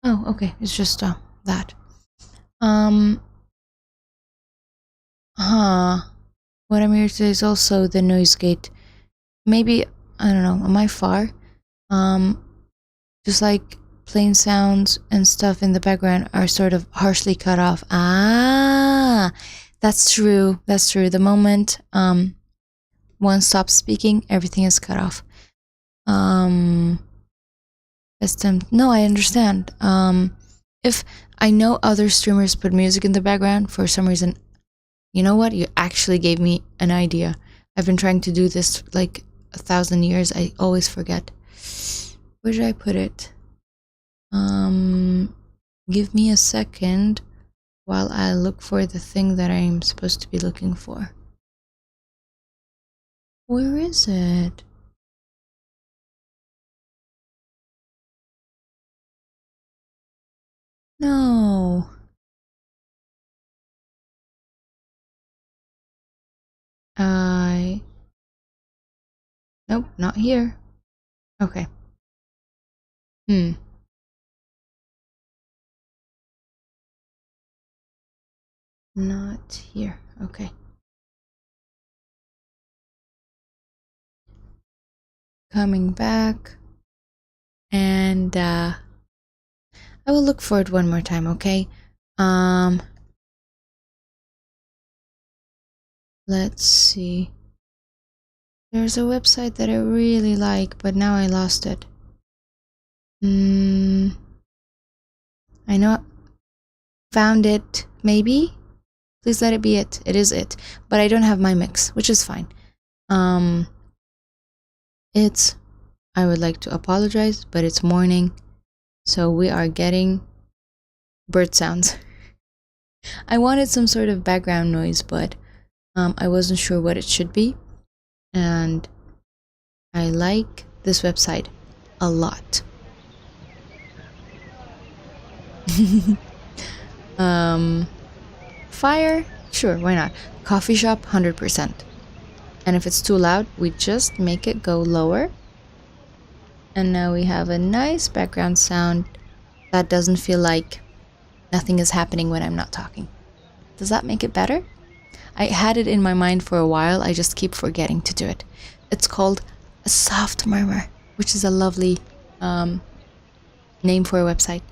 Oh, okay, it's just that. What I'm here to say is also the noise gate maybe, I don't know, am I far? Just like plain sounds and stuff in the background are sort of harshly cut off. Ah, that's true. That's true. The moment one stops speaking, everything is cut off. No, I understand. If I know other streamers put music in the background for some reason, you know what? You actually gave me an idea. I've been trying to do this like 1,000 years. I always forget. Where did I put it? Give me a second while I look for the thing that I'm supposed to be looking for. Where is it? No. Nope, not here. Okay. Not here. Okay. Coming back. And I will look for it one more time, okay? Let's see. There's a website that I really like, but now I lost it. I know. Found it, maybe? Please let it be it. It is it. But I don't have my mix, which is fine. I would like to apologize, but it's morning, so we are getting bird sounds. I wanted some sort of background noise, but I wasn't sure what it should be. And I like this website a lot. Fire? Sure, why not? Coffee shop, 100%. And if it's too loud, we just make it go lower. And now we have a nice background sound that doesn't feel like nothing is happening when I'm not talking. Does that make it better? I had it in my mind for a while, I just keep forgetting to do it. It's called a soft murmur, which is a lovely name for a website.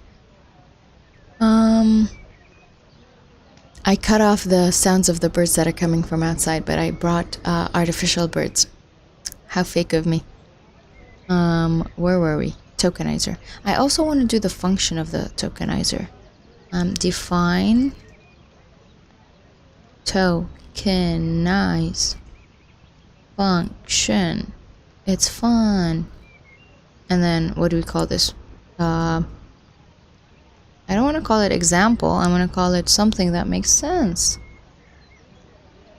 I cut off the sounds of the birds that are coming from outside, but I brought artificial birds. How fake of me. Where were we? Tokenizer. I also want to do the function of the tokenizer. Define tokenize function. It's fun. And then what do we call this? I don't want to call it example. I want to call it something that makes sense.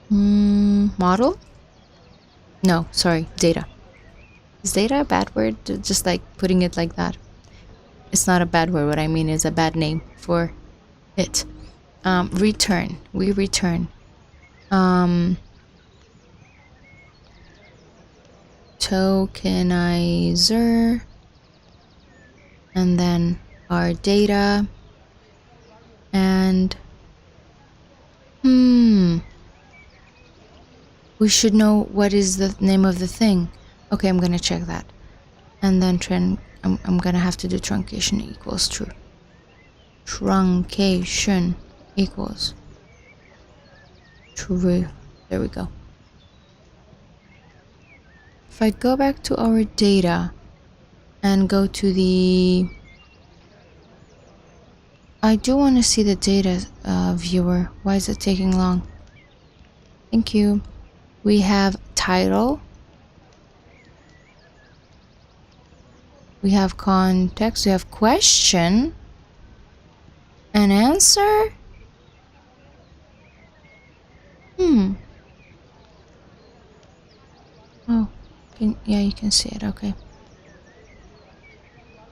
Model? No, sorry, data. Is data a bad word? Just like putting it like that. It's not a bad word. What I mean is a bad name for it. Return. We return. Tokenizer. And then our data. And we should know what is the name of the thing. Okay, I'm gonna check that. And then I'm gonna have to do truncation equals true. Truncation equals true. There we go. If I go back to our data and go to the... I do want to see the data viewer. Why is it taking long? Thank you. We have title. We have context. We have question. An answer? Oh, yeah, you can see it. Okay.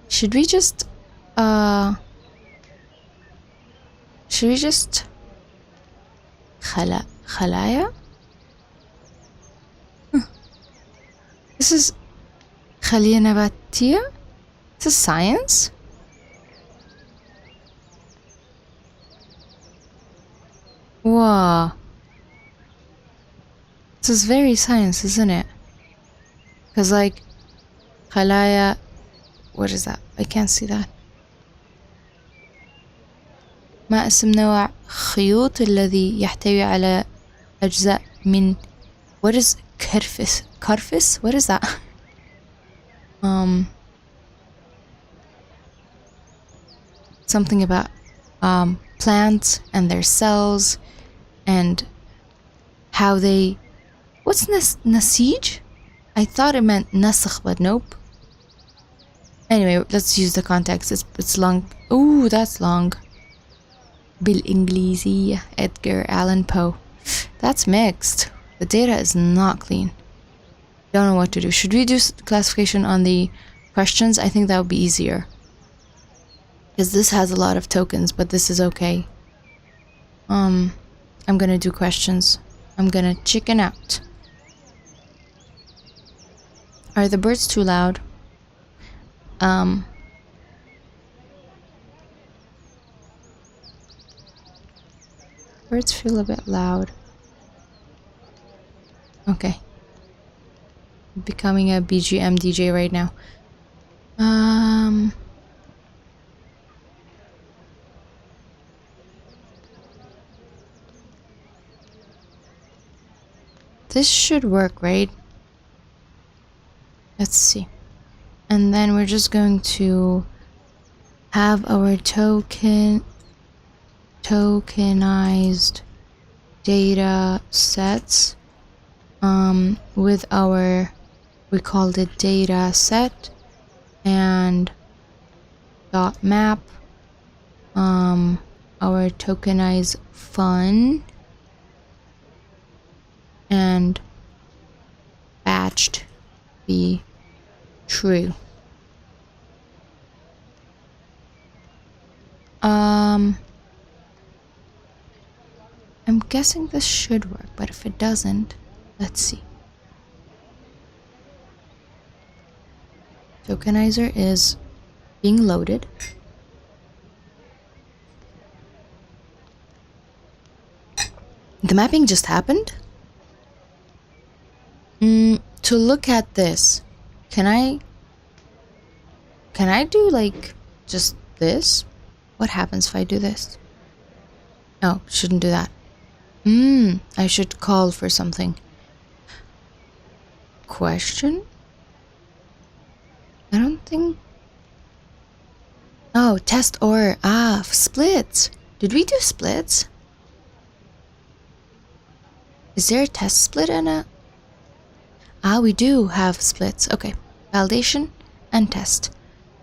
Should we just خلايا? This is خلية نباتية? This is science? Wow. This is very science, isn't it? Because like خلايا, what is that? I can't see that. ما اسم نوع خيوط الذي يحتوي على أجزاء من, what is كرفس? كرفس? What is that? Something about plants and their cells and how they, what's nasij? I thought it meant nasakh, but nope. Anyway, let's use the context. It's long. Ooh, that's long. بالإنجليزية, Edgar Allan Poe. That's mixed. The data is not clean. Don't know what to do. Should we do classification on the questions? I think that would be easier. Because this has a lot of tokens, but this is okay. I'm gonna do questions. I'm gonna chicken out. Are the birds too loud? Birds feel a bit loud. Okay. Becoming a BGM DJ right now. This should work, right? Let's see. And then we're just going to have our tokenized data sets with our, we called it data set and dot map, our tokenized fun and batched be true. I'm guessing this should work, but if it doesn't, let's see. Tokenizer is being loaded. The mapping just happened? To look at this, can I do like just this? What happens if I do this? Oh, shouldn't do that. I should call for something. Question? I don't think. Oh, test or splits. Did we do splits? Is there a test split in it? We do have splits. Okay. Validation and test.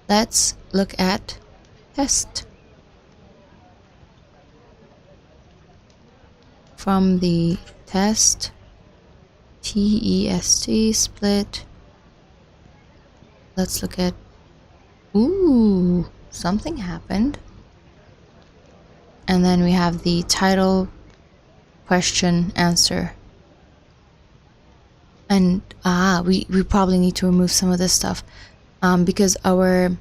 Let's look at test. From the test, TEST split. Let's look at, ooh, something happened. And then we have the title, question, answer. And we probably need to remove some of this stuff because our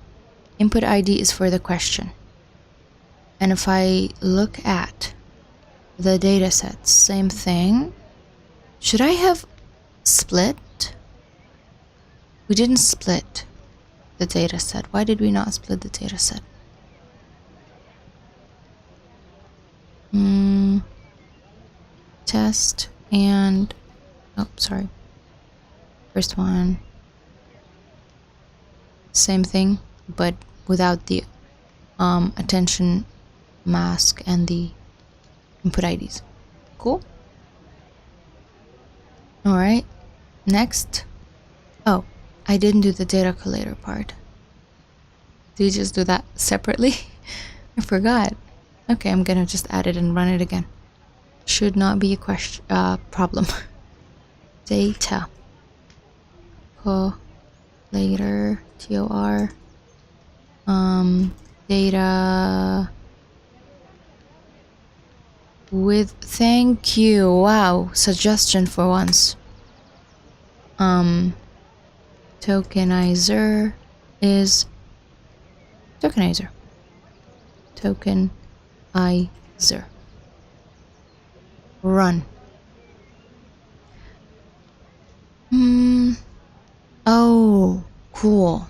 input ID is for the question. And if I look at the data sets, same thing. Should I have split? We didn't split the data set. Why did we not split the data set? Test and, oh, sorry. First one. Same thing, but without the attention mask and the input IDs. Cool. All right. Next. Oh, I didn't do the data collator part. Did you just do that separately? I forgot. Okay, I'm gonna just add it and run it again. Should not be a question problem. Data collator TOR data with thank you. Wow, suggestion for once. Tokenizer is tokenizer. Tokenizer. Run. Oh, cool.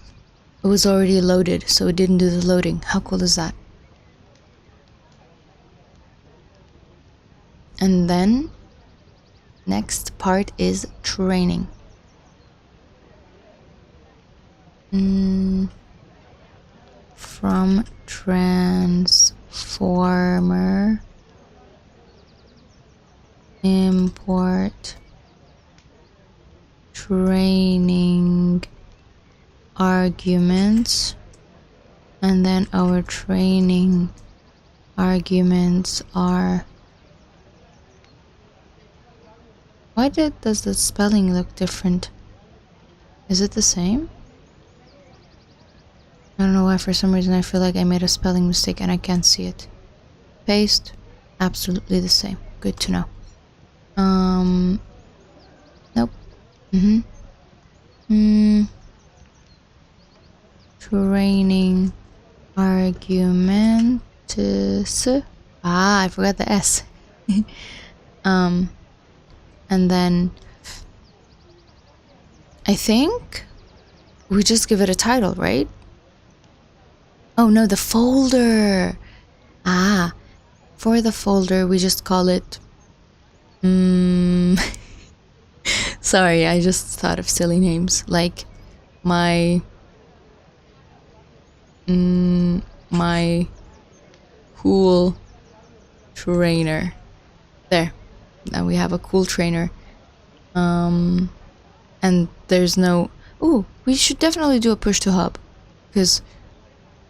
It was already loaded, so it didn't do the loading. How cool is that? And then next part is training. From transformer import training arguments, and then our training arguments are... Why does the spelling look different? Is it the same? I don't know why, for some reason I feel like I made a spelling mistake and I can't see it. Paste, absolutely the same. Good to know. Nope. Training arguments. I forgot the S. And then I think we just give it a title, right? Oh no, the folder. For the folder we just call it sorry, I just thought of silly names like my cool trainer. There. Now we have a cool trainer. And there's no... Ooh, we should definitely do a push to hub, because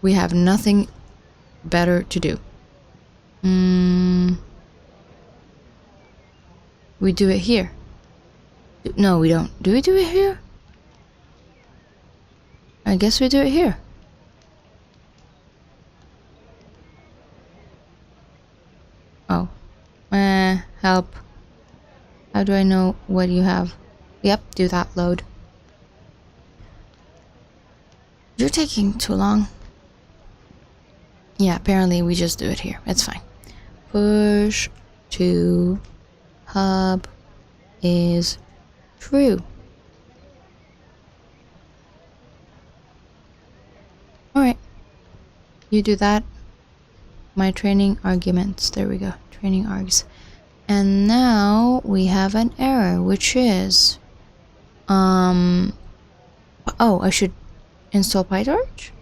we have nothing better to do. We do it here. No, we don't. Do we do it here? I guess we do it here. Oh. Help. How do I know what you have? Yep, do that load. You're taking too long. Yeah, apparently we just do it here. It's fine. Push to hub is true. Alright. You do that. My training arguments. There we go. Training args. And now we have an error, which is... Oh, I should install PyTorch?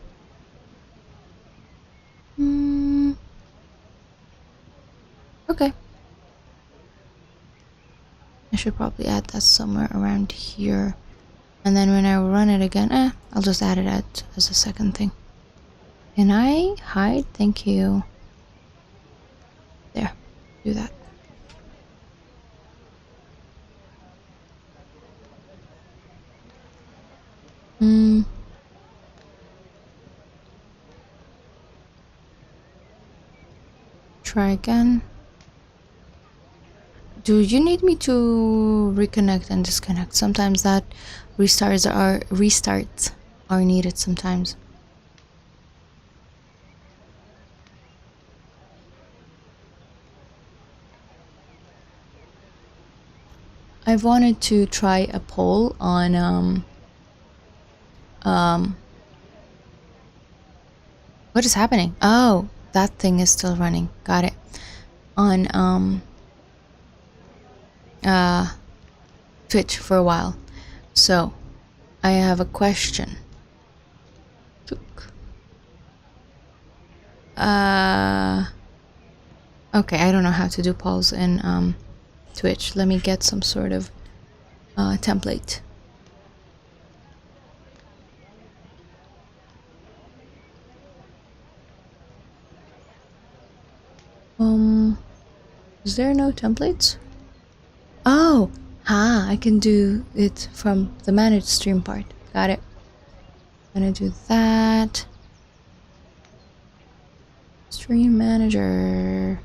Okay. I should probably add that somewhere around here. And then when I run it again, I'll just add it as a second thing. Can I hide? Thank you. There. Do that. Try again. Do you need me to reconnect and disconnect? Sometimes that restarts are needed sometimes. I've wanted to try a poll on what is happening? Oh, that thing is still running. Got it. On Twitch for a while. So I have a question. Okay, I don't know how to do polls in Twitch. Let me get some sort of template. Is there no templates? Oh, I can do it from the manage stream part. Got it. I'm gonna do that. Stream manager.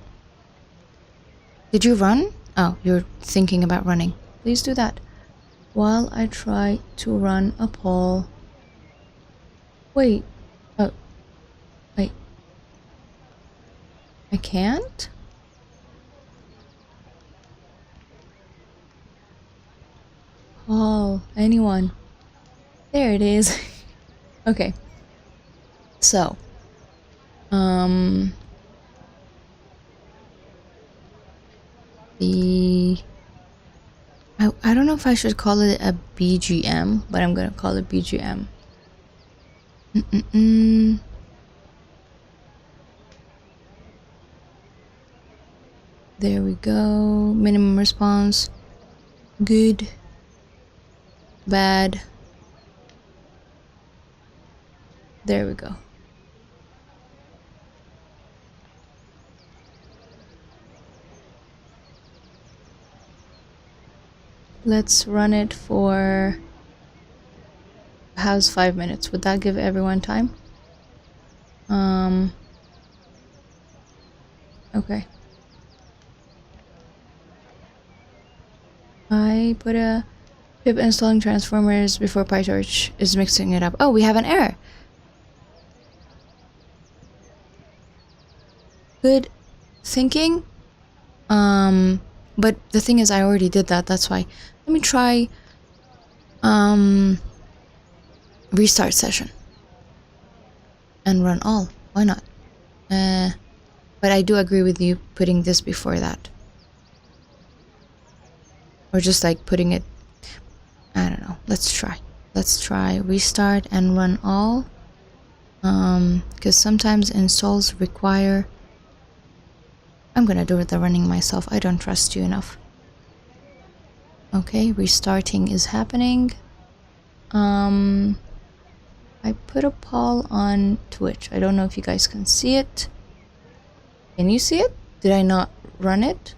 Did you run? Oh, you're thinking about running. Please do that while I try to run a poll. Wait. Oh. Wait. I can't? Call anyone. There it is. Okay. So, I don't know if I should call it a BGM, but I'm gonna call it BGM. There we go. Minimum response. Good. Bad. There we go. Let's run it for how's 5 minutes. Would that give everyone time? Okay. I put a pip installing transformers before PyTorch is mixing it up. Oh, we have an error. Good thinking. But the thing is I already did that, that's why. Let me try restart session and run all. Why not? But I do agree with you putting this before that. Or just like putting it, I don't know. Let's try restart and run all. Because sometimes installs require, I'm gonna do the running myself. I don't trust you enough. Okay, restarting is happening. I put a poll on Twitch. I don't know if you guys can see it. Can you see it? Did I not run it?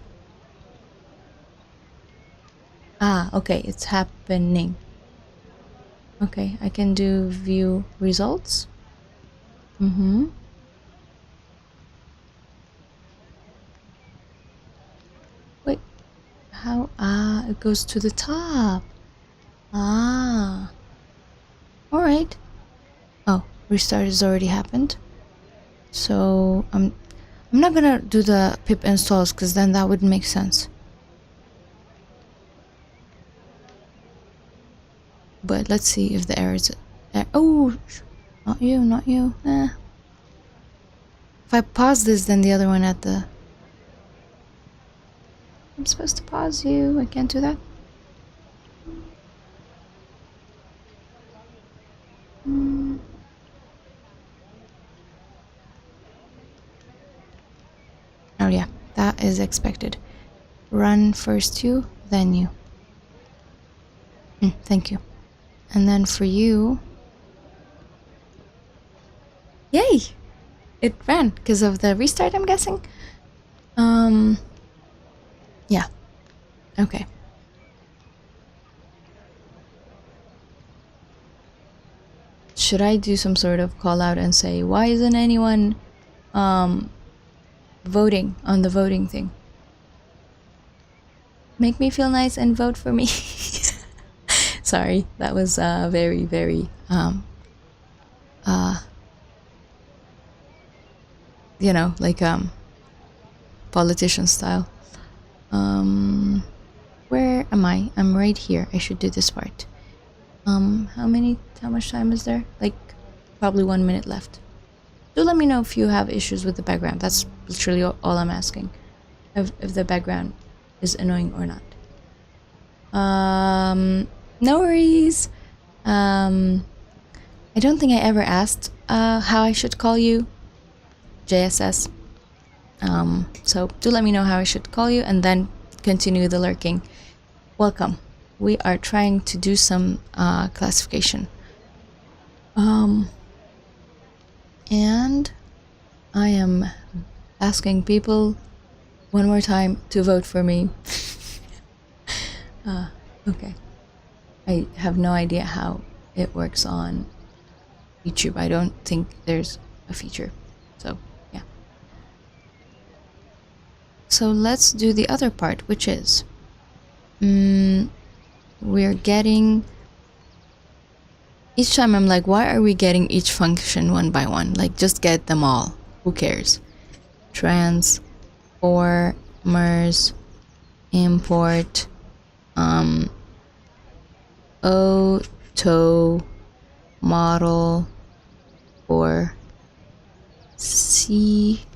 Ah, okay, it's happening. Okay, I can do view results. Wait, how? Ah, it goes to the top. Ah. Alright. Oh, restart has already happened. So, I'm not gonna do the pip installs because then that wouldn't make sense. But let's see if the error is... oh, not you, not you. If I pause this, then the other one at the... I'm supposed to pause you. I can't do that. Oh yeah, that is expected. Run first you, then you. Thank you. And then for you... Yay! It ran because of the restart, I'm guessing. Yeah. Okay. Should I do some sort of call out and say, why isn't anyone voting on the voting thing? Make me feel nice and vote for me. Sorry, that was very, very you know, like politician style. Where am I? I'm right here. I should do this part. How much time is there? Like probably 1 minute left. Do let me know if you have issues with the background. That's literally all I'm asking. If the background is annoying or not. No worries. I don't think I ever asked how I should call you. JSS. So do let me know how I should call you and then continue the lurking. Welcome. We are trying to do some classification. And I am asking people one more time to vote for me. Okay. I have no idea how it works on YouTube. I don't think there's a feature. So, yeah. So let's do the other part, which is we're getting... Each time I'm like, why are we getting each function one by one? Like, just get them all. Who cares? Transformers, import, auto model for sequence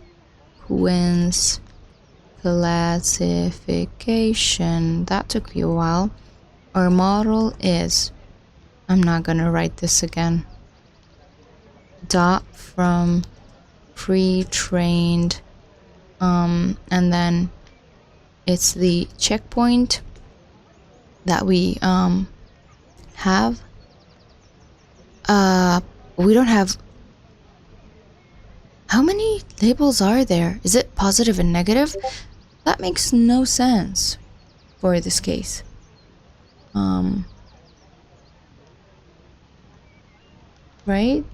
classification. That took you a while. Our model is, I'm not gonna write this again, dot from pre-trained, and then it's the checkpoint that we have. We don't have, how many labels are there? Is it positive and negative? That makes no sense for this case. Right?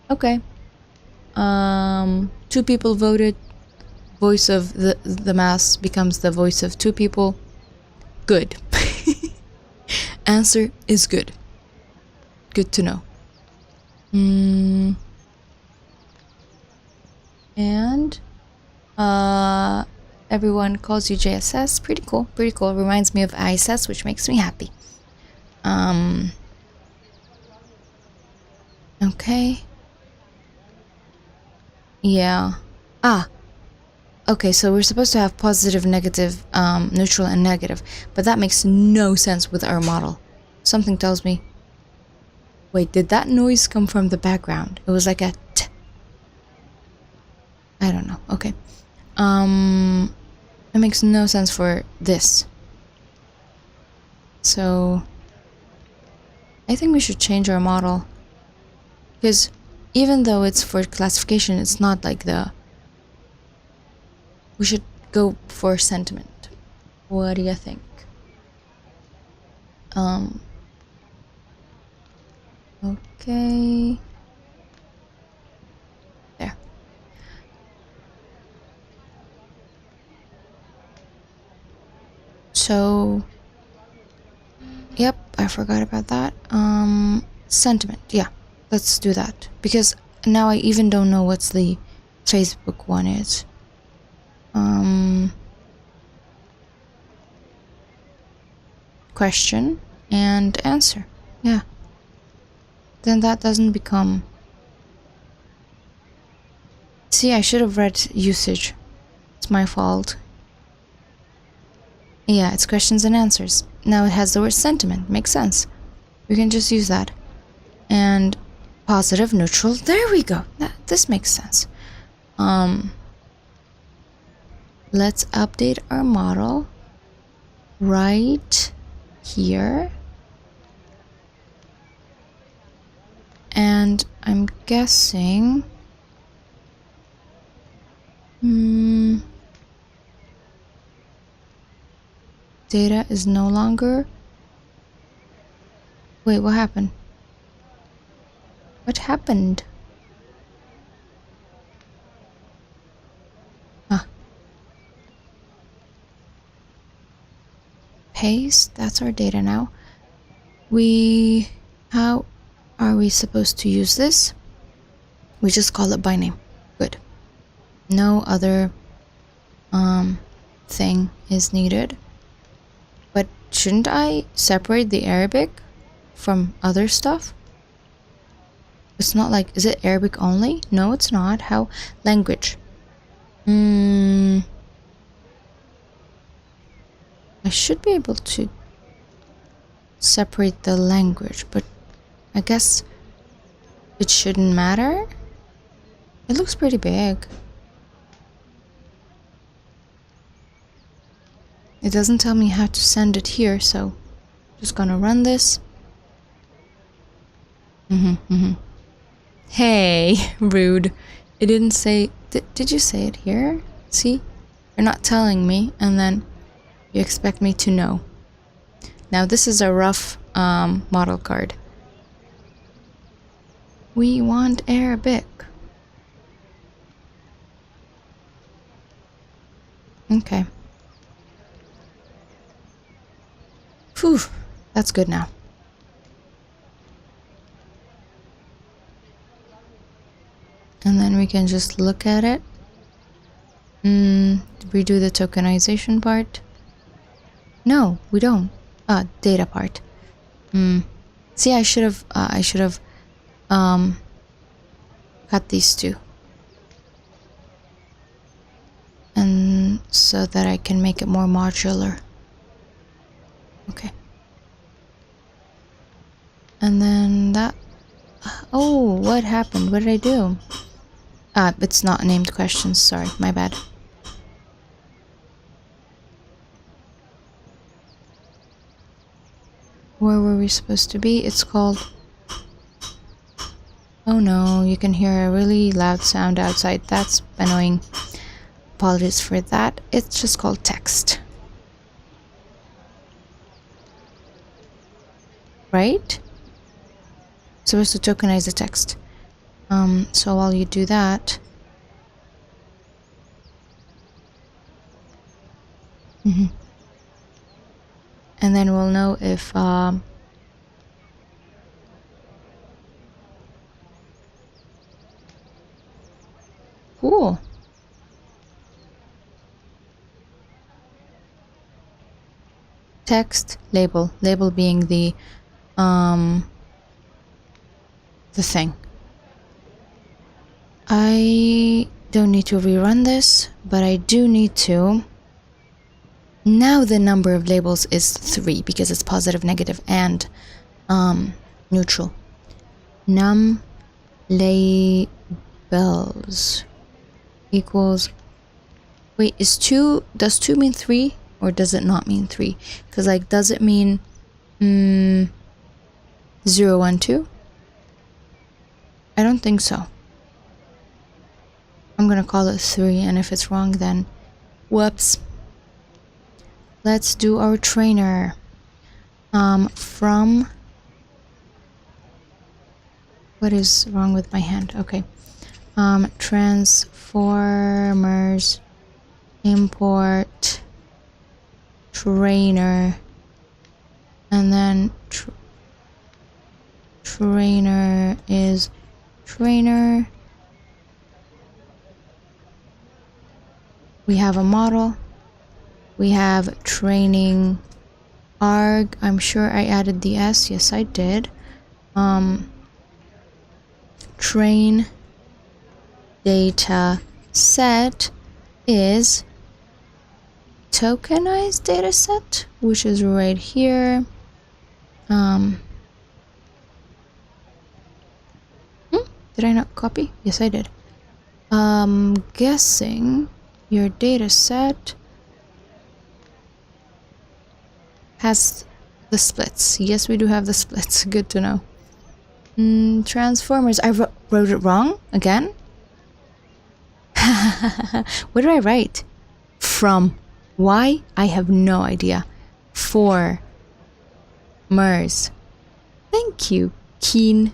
Okay. 2 people voted. Voice of the mass becomes the voice of 2 people. Good. Answer is good. Good to know. And everyone calls you JSS. Pretty cool. Pretty cool. Reminds me of ISS, which makes me happy. Okay. Yeah. Okay, so we're supposed to have positive, negative, neutral, and negative, but that makes no sense with our model. Something tells me... Wait, did that noise come from the background? It was like a t. I don't know. Okay. It makes no sense for this. So... I think we should change our model. Because even though it's for classification, it's not like the... We should go for sentiment. What do you think? Okay. There. So, yep, I forgot about that. Sentiment, yeah, let's do that. Because now I even don't know what's the Facebook one is. Question and answer. Yeah. Then that doesn't become... See, I should have read usage. It's my fault. Yeah, it's questions and answers. Now it has the word sentiment. Makes sense. We can just use that. And positive, neutral. There we go. This makes sense. Let's update our model right here. And I'm guessing... data is no longer... Wait, what happened? What happened? Paste, that's our data now. How are we supposed to use this? We just call it by name. Good. No other thing is needed. But shouldn't I separate the Arabic from other stuff? It's not like, is it Arabic only? No, it's not. How? Language. I should be able to separate the language, but I guess it shouldn't matter. It looks pretty big. It doesn't tell me how to send it here, so just gonna run this. Hey, rude. It didn't say... Did you say it here? See? You're not telling me, and then you expect me to know. Now this is a rough model card. We want Arabic. Okay. Phew, that's good now. And then we can just look at it. Redo the tokenization part. No, we don't. Data part. See, I should have cut these two. And so that I can make it more modular. Okay. And then that, oh, what happened? What did I do? It's not named questions, sorry, my bad. Where were we supposed to be? It's called... Oh no, you can hear a really loud sound outside. That's annoying. Apologies for that. It's just called text. Right? Supposed to tokenize the text. So while you do that... And then we'll know if... Cool. Text, label. Label being the thing. I don't need to rerun this, but I do need to... Now the number of labels is 3 because it's positive, negative, and neutral. Num labels equals... Wait, is 2... Does 2 mean 3? Or does it not mean 3? Because, like, does it mean 0, 1, 2? I don't think so. I'm gonna call it 3, and if it's wrong, then whoops. Let's do our trainer. From... What is wrong with my hand? Okay. Transformers import trainer, and then trainer is trainer. We have a model. We have training arg. I'm sure I added the S. Yes, I did. Train data set is tokenized data set, which is right here. Did I not copy? Yes, I did. Guessing your data set has the splits. Yes, we do have the splits. Good to know. Transformers. I wrote it wrong again. What did I write? From. Why? I have no idea. For. MERS. Thank you, keen.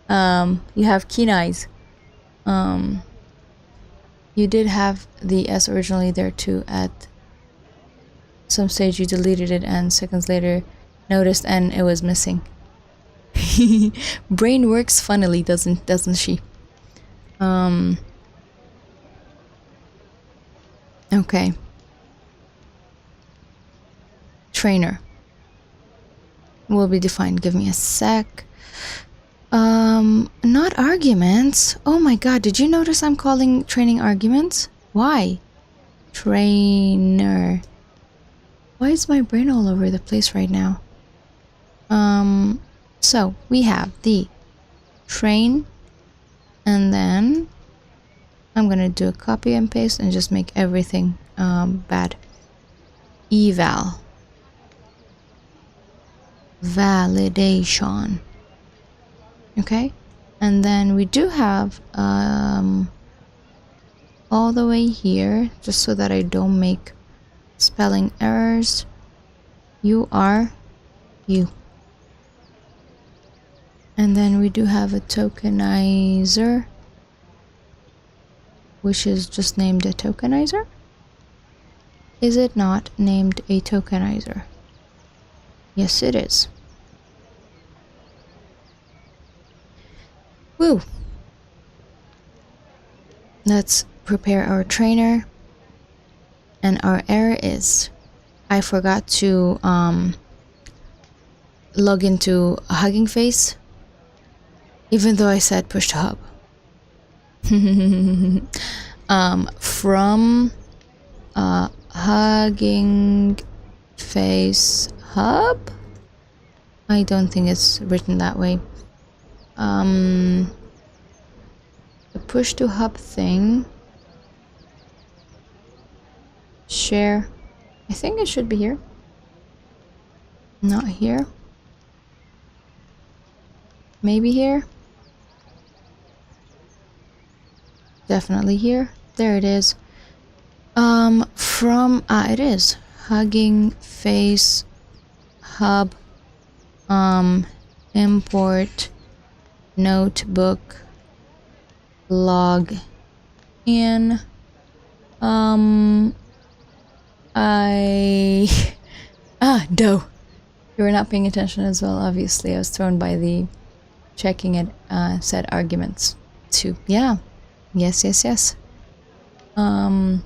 You have keen eyes. You did have the S originally there too. At some stage you deleted it and seconds later noticed and it was missing. Brain works funnily, doesn't she? Okay. Trainer will be defined. Give me a sec. Not arguments. Oh my god, did you notice I'm calling training arguments? Why? Trainer. Why is my brain all over the place right now? So we have the train, and then I'm gonna do a copy and paste and just make everything bad. Eval. Validation. Okay, and then we do have all the way here, just so that I don't make spelling errors. You are you. And then we do have a tokenizer, which is just named a tokenizer. Is it not named a tokenizer? Yes, it is. Woo! Let's prepare our trainer. And our error is, I forgot to log into HuggingFace, even though I said push to hub. From HuggingFace hub? I don't think it's written that way. The push to hub thing. Share. I think it should be here. Not here. Maybe here. Definitely here. There it is. It is HuggingFace hub. Import notebook log in. No. You were not paying attention as well, obviously. I was thrown by the checking it set arguments too. Yeah. Yes. When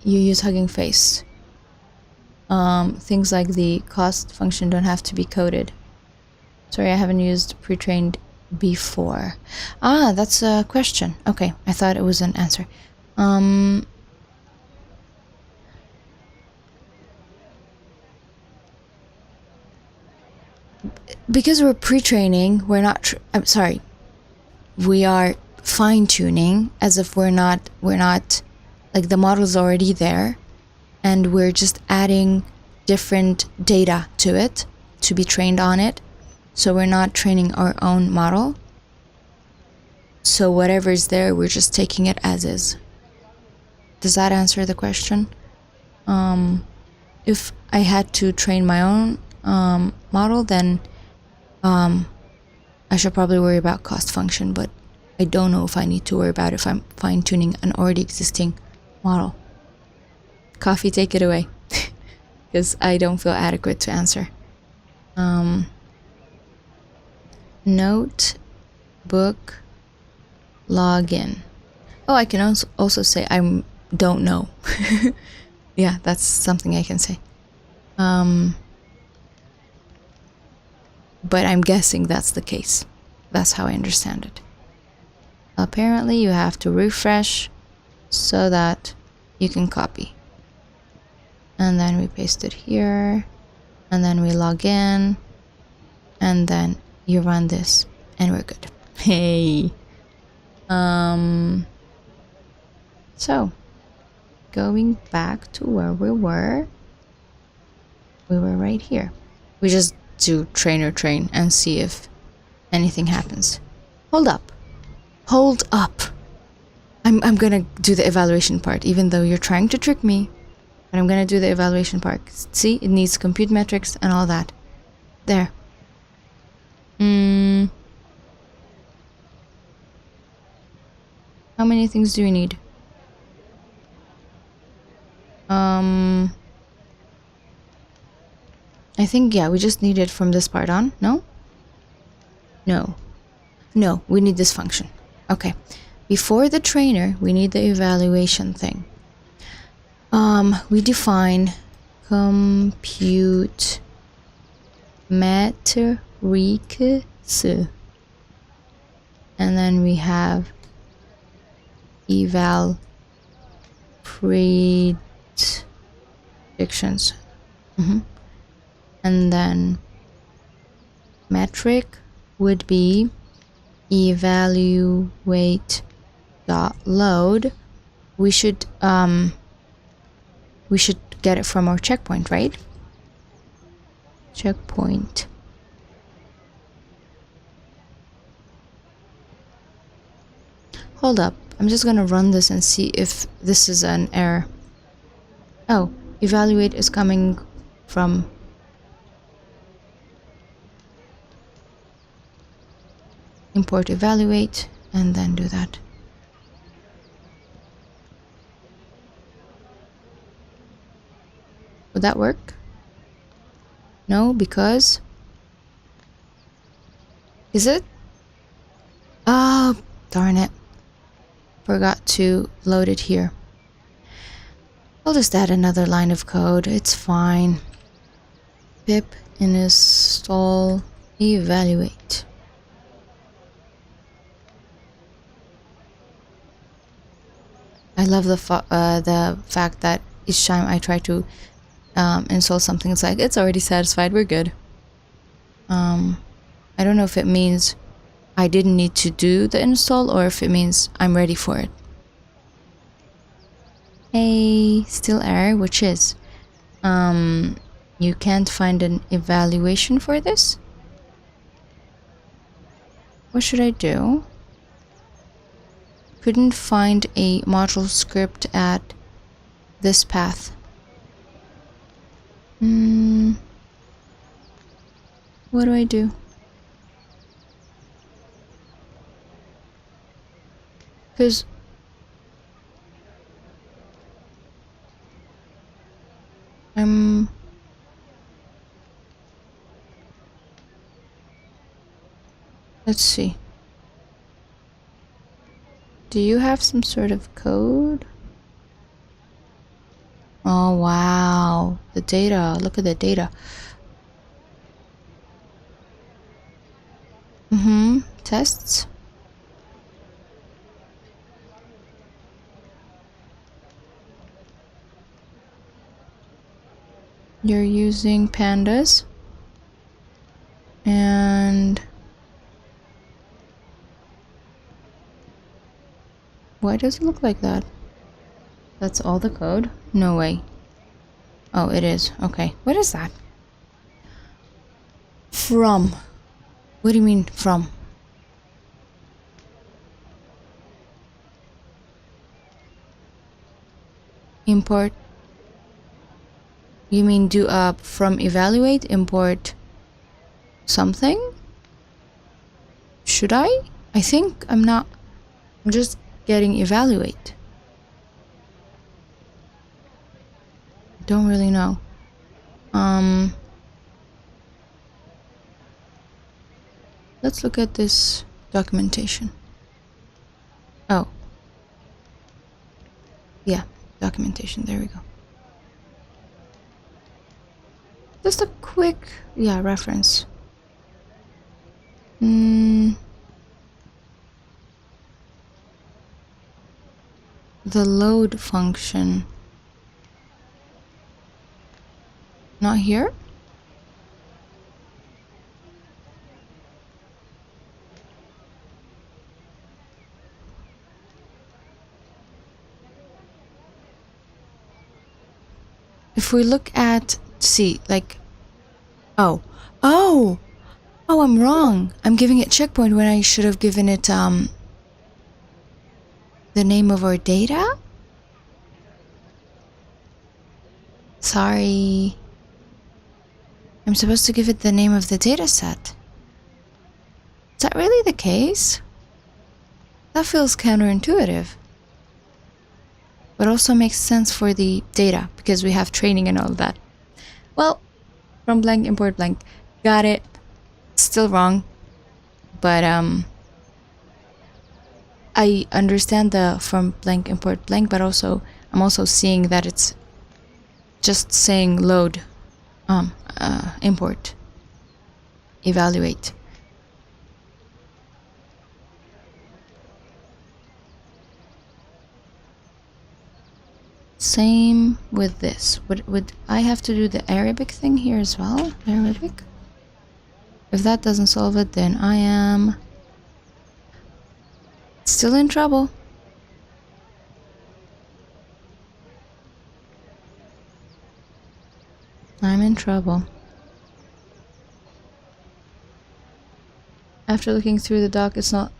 you use HuggingFace, things like the cost function don't have to be coded. Sorry, I haven't used pre-trained before. That's a question. Okay, I thought it was an answer. Because we're pre-training, we're not. I'm sorry. We are fine-tuning as if we're not. Like the model's already there, and we're just adding different data to it to be trained on it. So we're not training our own model. So whatever's there, we're just taking it as is. Does that answer the question? If I had to train my own model, then I should probably worry about cost function, but I don't know if I need to worry about if I'm fine-tuning an already existing model. Coffee, take it away, because I don't feel adequate to answer. Notebook login. Oh, I can also say I don't know. Yeah, that's something I can say. But I'm guessing that's the case. That's how I understand it. Apparently, you have to refresh so that you can copy. And then we paste it here. And then we log in. And then you run this. And we're good. Hey. So, going back to where we were right here. We just do train and see if anything happens. Hold up. I'm gonna do the evaluation part, even though you're trying to trick me. But I'm gonna do the evaluation part. See, it needs compute metrics and all that. There. How many things do we need? I think, yeah, we just need it from this part on. No, we need this function. Okay. Before the trainer, we need the evaluation thing. We define compute metrics. And then we have eval predictions. And then metric would be evaluate.load. We should get it from our checkpoint, right? Checkpoint. Hold up. I'm just gonna run this and see if this is an error. Oh, evaluate is coming from import evaluate and then do that. Would that work? No, because is it? Oh, darn it. Forgot to load it here. I'll just add another line of code. It's fine. Pip Install evaluate. I love the fact that each time I try to install something, it's like, it's already satisfied, we're good. I don't know if it means I didn't need to do the install or if it means I'm ready for it. Hey, still error, which is you can't find an evaluation for this? What should I do? Couldn't find a module script at this path. What do I do? Because let's see. Do you have some sort of code? Oh wow, the data, look at the data. Tests. You're using pandas. And why does it look like that? That's all the code? No way. Oh, it is. Okay. What is that? From. What do you mean from? Import. You mean do from evaluate import something? Should I? I think I'm not. I'm just getting evaluate. Don't really know. Let's look at this documentation. Oh. Yeah, documentation. There we go. Just a quick, reference. The load function. Not here? If we look at, see, like, oh, I'm wrong. I'm giving it checkpoint when I should have given it, the name of our data? Sorry. I'm supposed to give it the name of the data set. Is that really the case? That feels counterintuitive. But also makes sense for the data, because we have training and all of that. Well, from blank, import blank. Got it. Still wrong. But, I understand the from blank, import blank, but also, I'm also seeing that it's just saying load, import, evaluate. Same with this. Would I have to do the Arabic thing here as well? Arabic? If that doesn't solve it, then I am still in trouble. I'm in trouble. After looking through the doc, it's not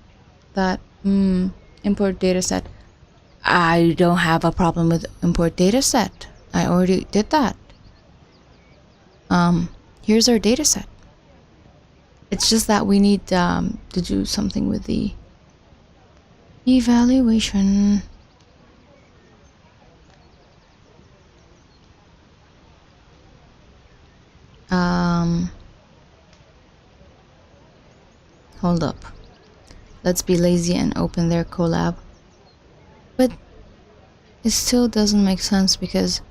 that import dataset. I don't have a problem with import dataset. I already did that. Here's our dataset. It's just that we need to do something with the evaluation. Hold up. Let's be lazy and open their collab. But it still doesn't make sense because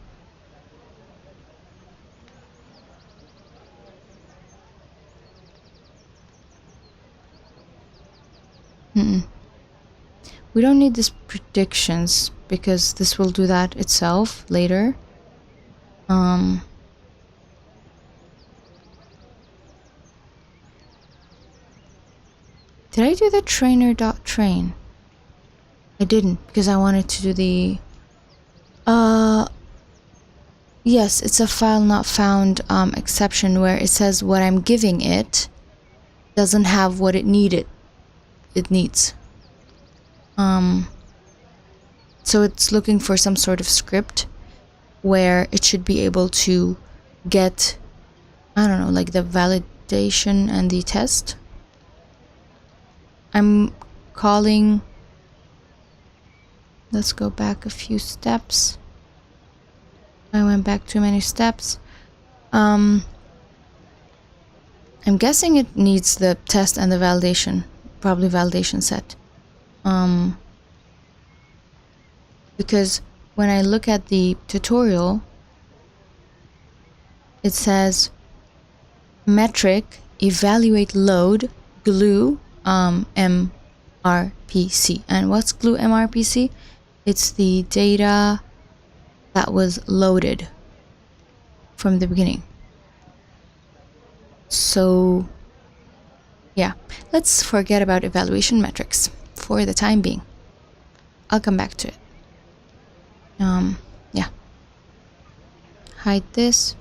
we don't need these predictions because this will do that itself later. Did I do the trainer.train? I didn't because I wanted to do the yes, it's a file not found exception where it says what I'm giving it doesn't have what it needs. So it's looking for some sort of script where it should be able to get, I don't know, like the validation and the test. I'm calling, let's go back a few steps. I went back too many steps. I'm guessing it needs the test and the validation, probably validation set. Because when I look at the tutorial, it says metric, evaluate load, glue, MRPC. And what's glue MRPC? It's the data that was loaded from the beginning. So yeah, let's forget about evaluation metrics for the time being. I'll come back to it. Yeah. Hide this.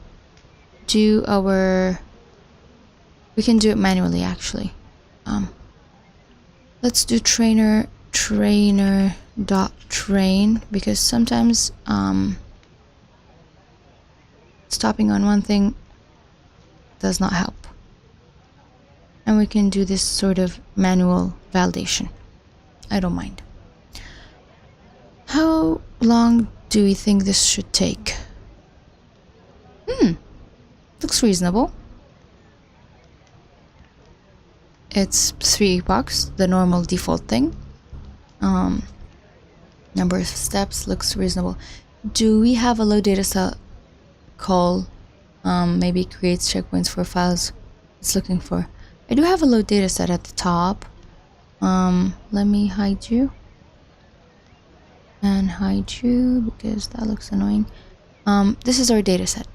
Do our, we can do it manually actually. Let's do trainer.train because sometimes stopping on one thing does not help. And we can do this sort of manual validation. I don't mind. How long do we think this should take? Looks reasonable. It's 3 epochs, the normal default thing. Number of steps looks reasonable. Do we have a load data set call? Maybe creates checkpoints for files it's looking for. I do have a load data set at the top. Let me hide you. And hide you because that looks annoying. This is our data set.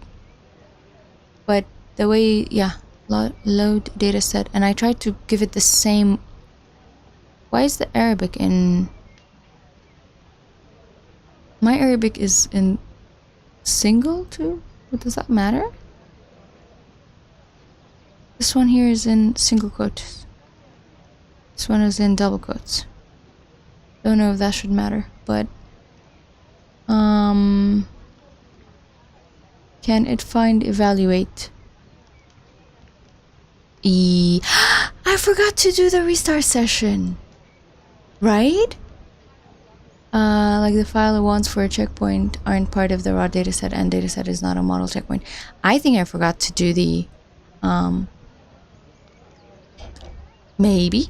But the way, yeah, load data set, and I tried to give it the same. Why is the Arabic in? My Arabic is in single too? But does that matter? This one here is in single quotes. This one is in double quotes. Don't know if that should matter, but can it find evaluate? I forgot to do the restart session. Right? Like the file it wants for a checkpoint aren't part of the raw dataset, and dataset is not a model checkpoint. I think I forgot to do the maybe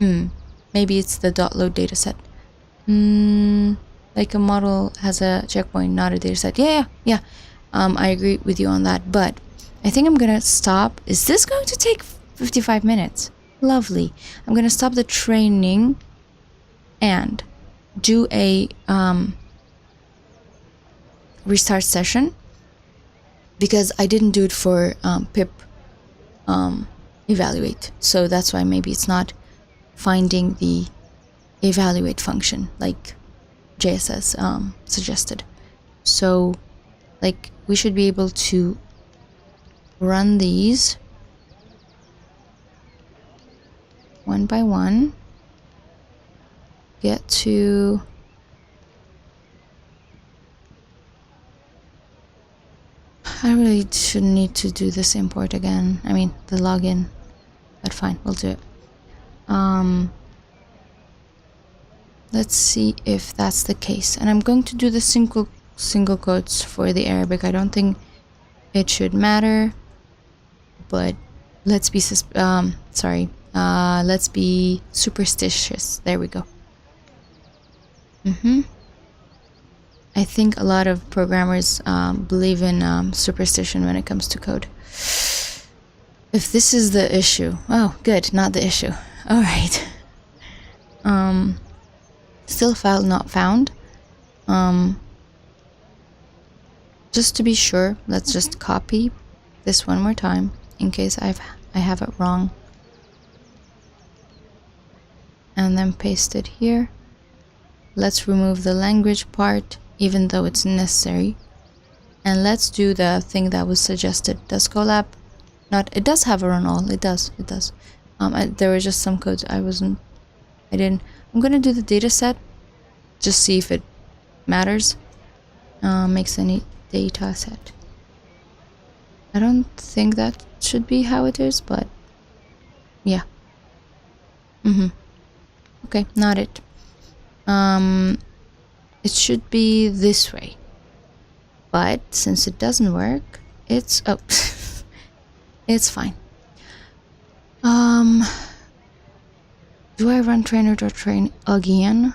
it's the .load dataset. Like a model has a checkpoint, not a dataset. Yeah. I agree with you on that, but I think I'm gonna stop. Is this going to take 55 minutes? Lovely. I'm gonna stop the training and do a restart session because I didn't do it for pip evaluate, so that's why maybe it's not finding the evaluate function like JSS suggested. So like we should be able to run these one by one, get to I really shouldn't need to do this import again. I mean the login, but fine, we'll do it. Let's see if that's the case, and I'm going to do the single quotes for the Arabic. I don't think it should matter, but let's be let's be superstitious. There we go. I think a lot of programmers believe in superstition when it comes to code. If this is the issue, oh good, not the issue. All right. Still file not found. Just to be sure, let's just copy this one more time in case I have it wrong. And then paste it here. Let's remove the language part, even though it's necessary. And let's do the thing that was suggested. Does Colab not? It does have a run all. It does. There were just some codes I didn't. I'm gonna do the data set. Just see if it matters. Makes any data set. I don't think that should be how it is, but yeah. Okay, not it. It should be this way. But since it doesn't work, it's it's fine. Do I run trainer.train again?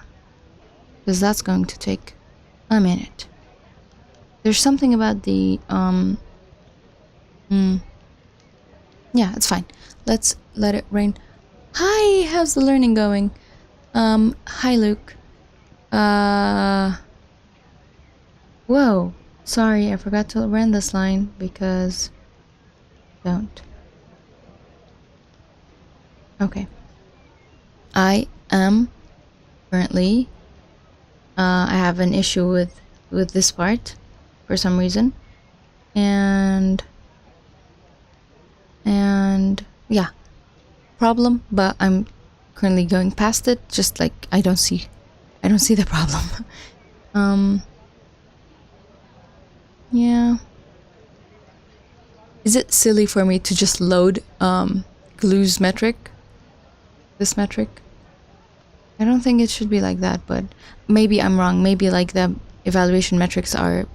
Because that's going to take a minute. There's something about the yeah, it's fine. Let's let it rain. Hi, how's the learning going? Hi Luke. Whoa, sorry, I forgot to run this line because don't. Okay. I am currently I have an issue with this part for some reason. And yeah. Problem, but I'm currently going past it, just like I don't see the problem. Yeah. Is it silly for me to just load Glue's metric? This metric? I don't think it should be like that, but maybe I'm wrong. Maybe like the evaluation metrics are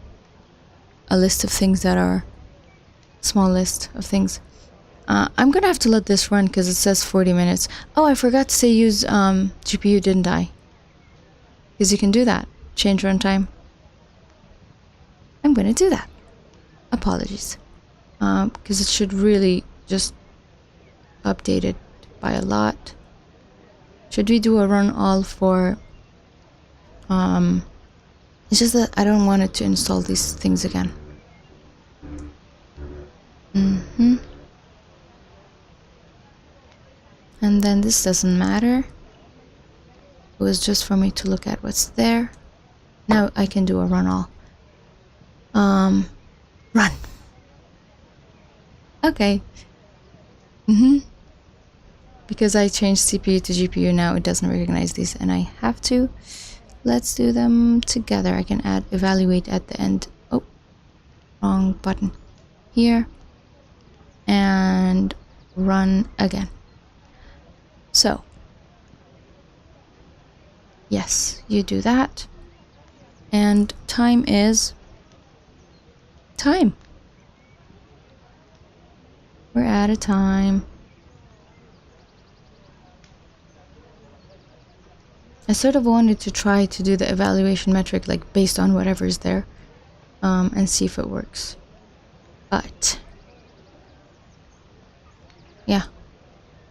a list of things that are small list of things. I'm gonna have to let this run because it says 40 minutes. Oh, I forgot to say use GPU, didn't I? Because you can do that. Change runtime. I'm gonna do that. Apologies. Because it should really just update it by a lot. Should we do a run all for... It's just that I don't want it to install these things again. And then this doesn't matter. It was just for me to look at what's there. Now I can do a run all. Run. Okay. Because I changed CPU to GPU, now it doesn't recognize these and I have to. Let's do them together. I can add evaluate at the end. Oh, wrong button. Here. And run again. So, yes, you do that. And time is time. We're out of time. I sort of wanted to try to do the evaluation metric like based on whatever's there and see if it works. But yeah,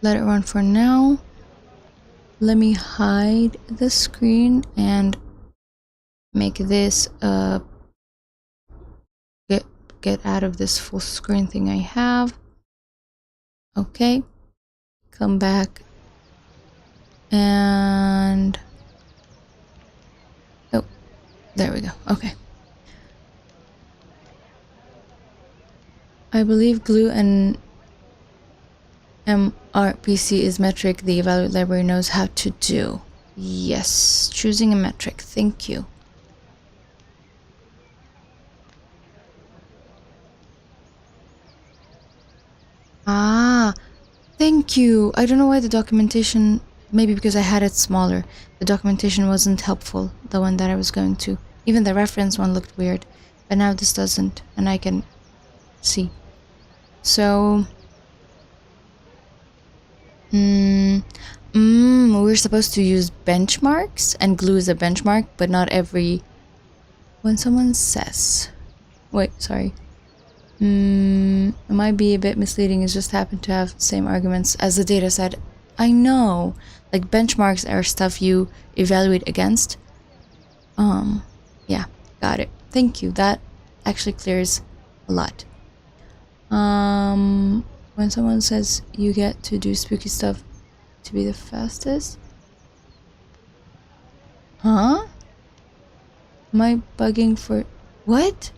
let it run for now. Let me hide the screen and make this get out of this full screen thing I have. Okay, come back and oh, there we go. Okay, I believe Glue and MRPC is metric the evaluate library knows how to do. Yes, choosing a metric. Thank you. Ah, thank you. I don't know why the documentation, maybe because I had it smaller. The documentation wasn't helpful, the one that I was going to. Even the reference one looked weird, but now this doesn't, and I can see. So, we're supposed to use benchmarks, and Glue is a benchmark, but not every... When someone says... Wait, sorry. It might be a bit misleading. It just happened to have the same arguments as the data set. I know. Like benchmarks are stuff you evaluate against. Yeah, got it. Thank you. That actually clears a lot. When someone says you get to do spooky stuff to be the fastest. Huh? Am I bugging for what?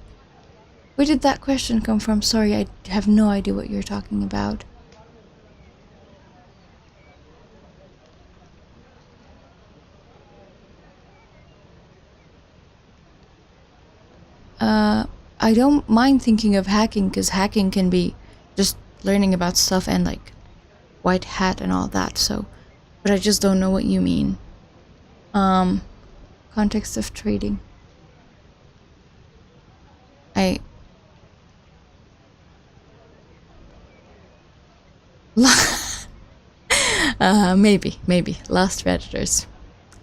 Where did that question come from? Sorry, I have no idea what you're talking about. I don't mind thinking of hacking, because hacking can be just learning about stuff and like white hat and all that, so, but I just don't know what you mean. Context of trading. Maybe. Lost Redditors.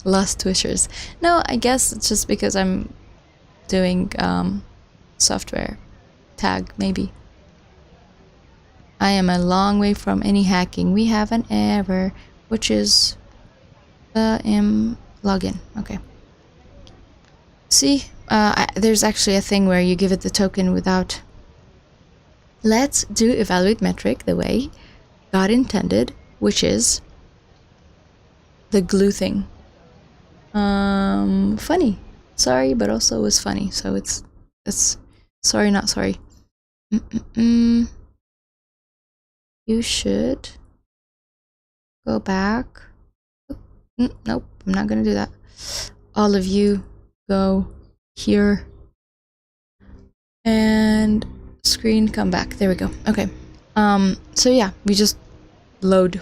Lost Twitchers. No, I guess it's just because I'm doing software tag, maybe. I am a long way from any hacking. We have an error, which is the login. Okay. See, there's actually a thing where you give it the token without. Let's do evaluate metric the way God intended, which is the glue thing. Funny. Sorry, but also it was funny. So it's sorry, not sorry. You should go back. Nope, I'm not gonna do that. All of you go here and screen, come back. There we go. Okay. So yeah, we just load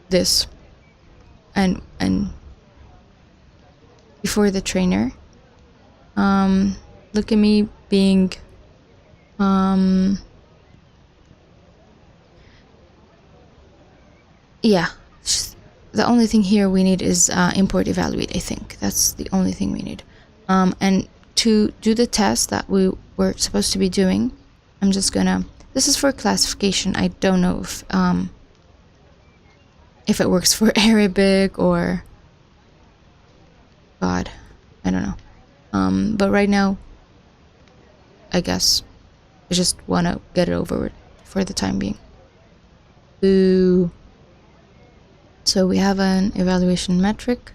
this and before the trainer. Look at me being yeah, the only thing here we need is import evaluate. I think that's the only thing we need. And to do the test that we were supposed to be doing, I'm just gonna, this is for classification. I don't know if it works for Arabic or God, I don't know. But right now, I guess I just want to get it over with for the time being. Boo. So we have an evaluation metric.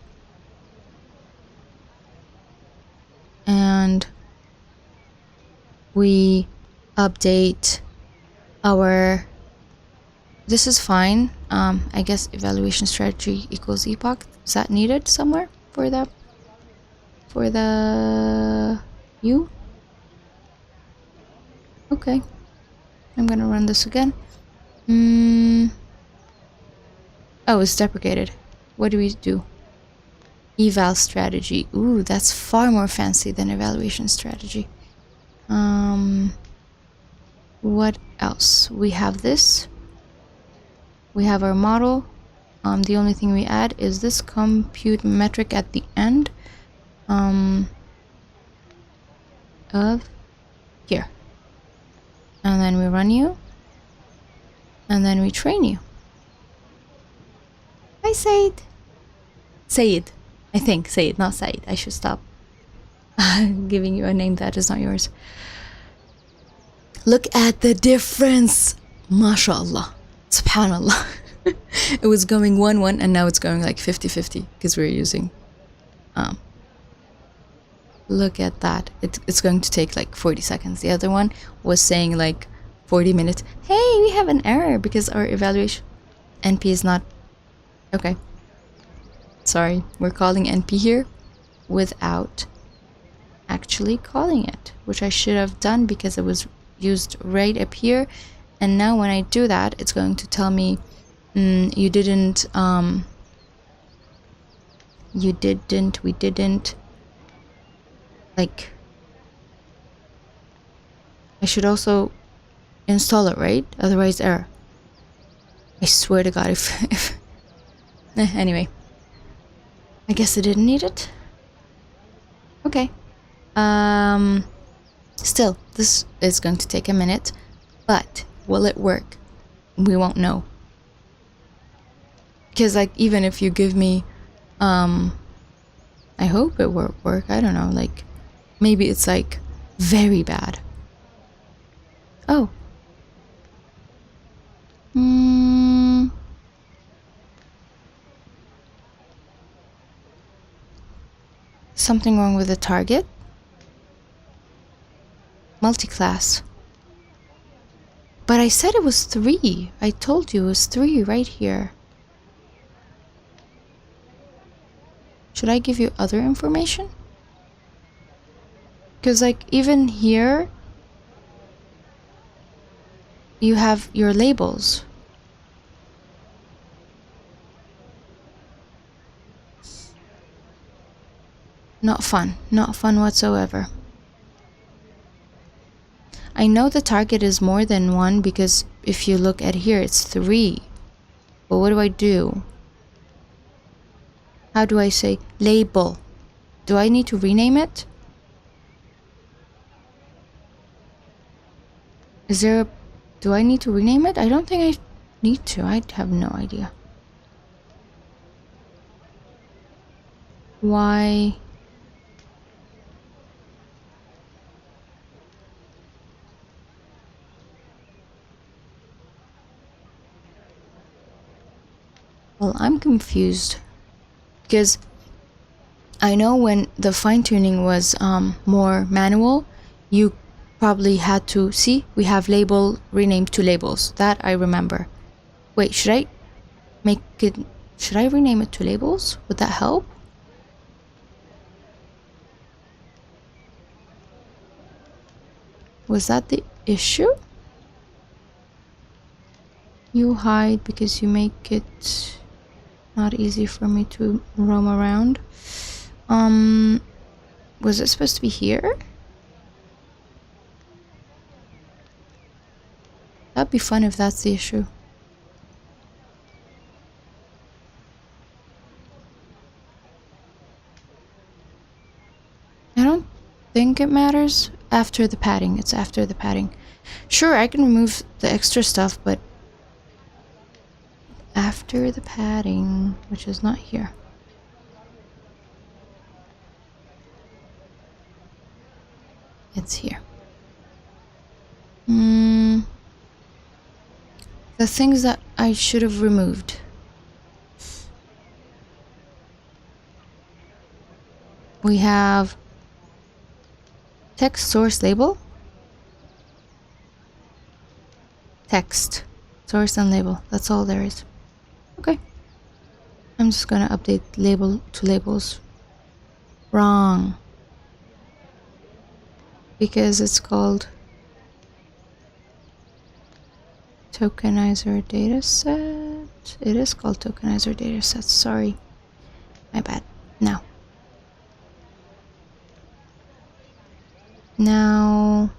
And we update our, this is fine. I guess evaluation strategy equals epoch. Is that needed somewhere for the U? Okay. I'm gonna run this again. Oh, it's deprecated. What do we do? Eval strategy. Ooh, that's far more fancy than evaluation strategy. What else? We have this. We have our model. The only thing we add is this compute metric at the end of here. And then we run you. And then we train you. Hi, Said. Said. I think Said, not Said. I should stop giving you a name that is not yours. Look at the difference. MashaAllah. Subhanallah. It was going 1-1 and now it's going like 50-50 because we're using look at that. It's going to take like 40 seconds. The other one was saying like 40 minutes. Hey, we have an error because our evaluation NP is not okay. Sorry, we're calling NP here without actually calling it, which I should have done because it was used right up here. And now when I do that, it's going to tell me we didn't, like, I should also install it, right? Otherwise error. I swear to God, if anyway, I guess I didn't need it. Okay. Still, this is going to take a minute, but will it work? We won't know. Because like even if you give me, I hope it will work. I don't know. Like maybe it's like very bad. Oh. Something wrong with the target? Multi-class. But I said it was 3. I told you it was 3 right here. Should I give you other information? Because like even here, you have your labels. Not fun. Not fun whatsoever. I know the target is more than 1 because if you look at here, it's 3. But what do I do? How do I say label? Do I need to rename it? Is there a... Do I need to rename it? I don't think I need to. I have no idea. Why? Well, I'm confused. Because I know when the fine-tuning was more manual, you probably had to... See, we have label renamed to labels. That I remember. Wait, should I make it... Should I rename it to labels? Would that help? Was that the issue? You hide because you make it not easy for me to roam around. Was it supposed to be here? That'd be fun if that's the issue. I don't think it matters. After the padding. It's after the padding. Sure, I can remove the extra stuff, but after the padding, which is not here. It's here. The things that I should have removed. We have text source label. Text source and label. That's all there is. Okay. I'm just gonna update label to labels. Wrong. Because it's called tokenizer dataset. It is called tokenizer dataset. Sorry. My bad. Now. Now,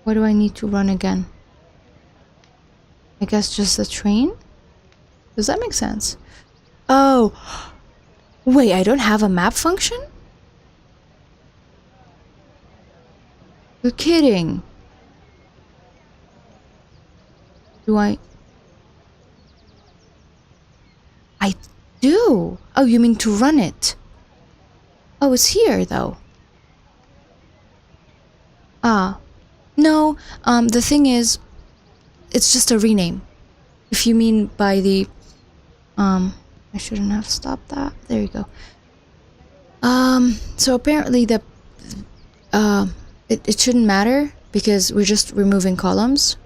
what do I need to run again? I guess just the train? Does that make sense? Oh, wait, I don't have a map function? You're kidding. Do I do. Oh, you mean to run it? Oh, it's here though. No, the thing is, it's just a rename. If you mean by the, I shouldn't have stopped that. There you go. So apparently the, it shouldn't matter because we're just removing columns.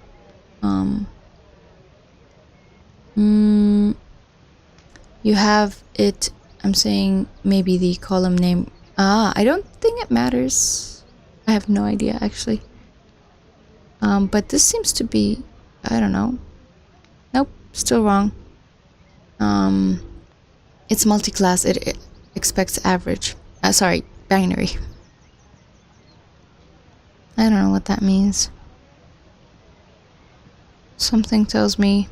You have it, I'm saying maybe the column name. I don't think it matters. I have no idea actually. But this seems to be, I don't know. Nope, still wrong. It's multi-class. It expects average. Sorry, binary. I don't know what that means. Something tells me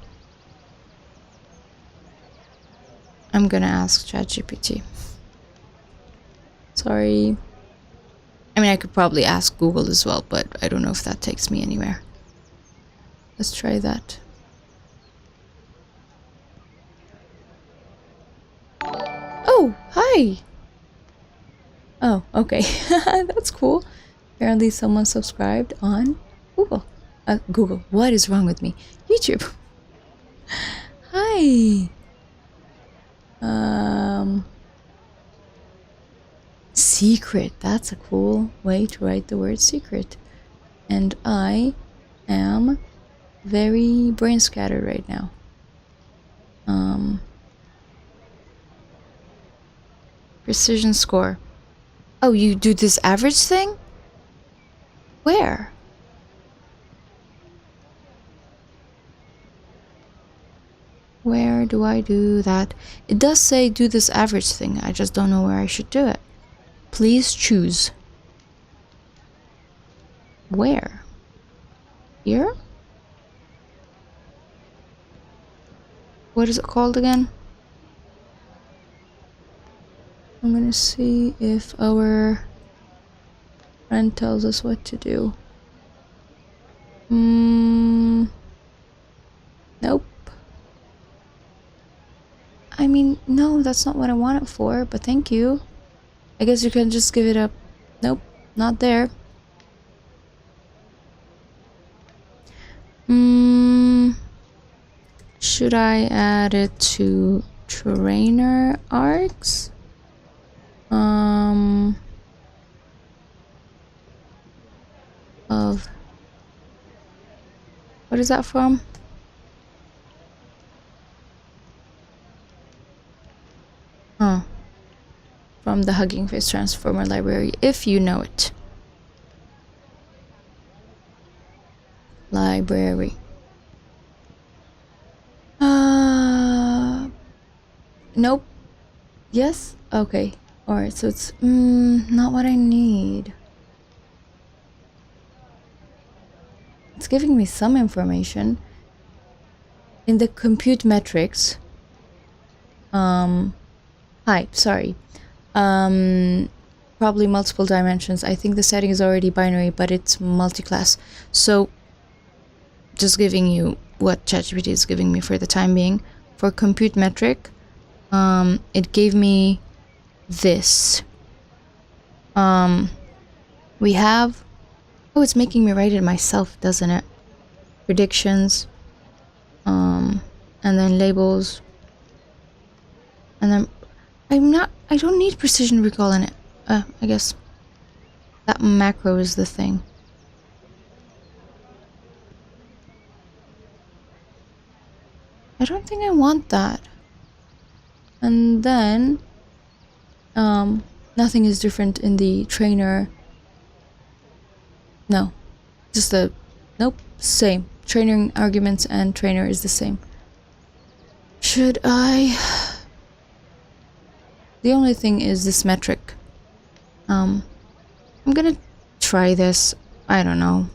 I'm gonna ask ChatGPT. Sorry. I mean, I could probably ask Google as well, but I don't know if that takes me anywhere. Let's try that. Hey! Oh, okay. That's cool. Apparently someone subscribed on Google. Google. What is wrong with me? YouTube. Hi! Secret. That's a cool way to write the word secret. And I am very brain scattered right now. Precision score. Oh, you do this average thing? Where? Where do I do that? It does say do this average thing. I just don't know where I should do it. Please choose. Where? Here? What is it called again? I'm gonna see if our friend tells us what to do. Nope. I mean, no, that's not what I want it for, but thank you. I guess you can just give it a... Nope, not there. Should I add it to trainer arcs? Of... What is that from? From the HuggingFace transformer library, if you know it. Library. Nope. Yes? Okay. Alright, so it's not what I need. It's giving me some information. In the compute metrics. Hi, sorry. Probably multiple dimensions. I think the setting is already binary, but it's multi-class. So, just giving you what ChatGPT is giving me for the time being. For compute metric, it gave me this. We have... Oh, it's making me write it myself, doesn't it? Predictions. And then labels. And then... I don't need precision recall in it. I guess that macro is the thing. I don't think I want that. And then nothing is different in the trainer. No, just the... Nope, same. Training arguments and trainer is the same. Should I... The only thing is this metric. I'm gonna try this. I don't know.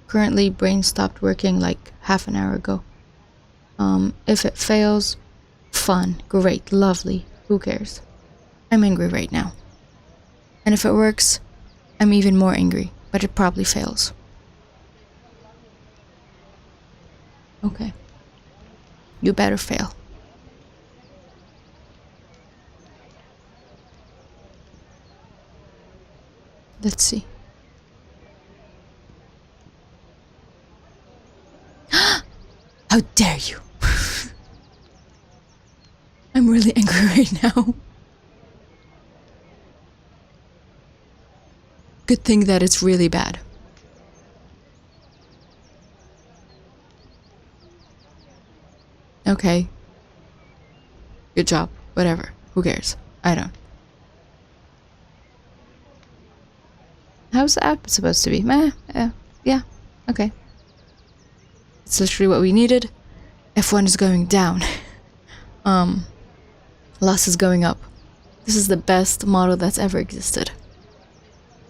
Currently, brain stopped working like half an hour ago. If it fails, fun, great, lovely. Who cares? I'm angry right now. And if it works, I'm even more angry, but it probably fails. Okay. You better fail. Let's see. How dare you! I'm really angry right now. Good thing that it's really bad. Okay. Good job. Whatever. Who cares? I don't. How's the app supposed to be? Yeah. Okay. It's literally what we needed. F1 is going down. Loss is going up. This is the best model that's ever existed.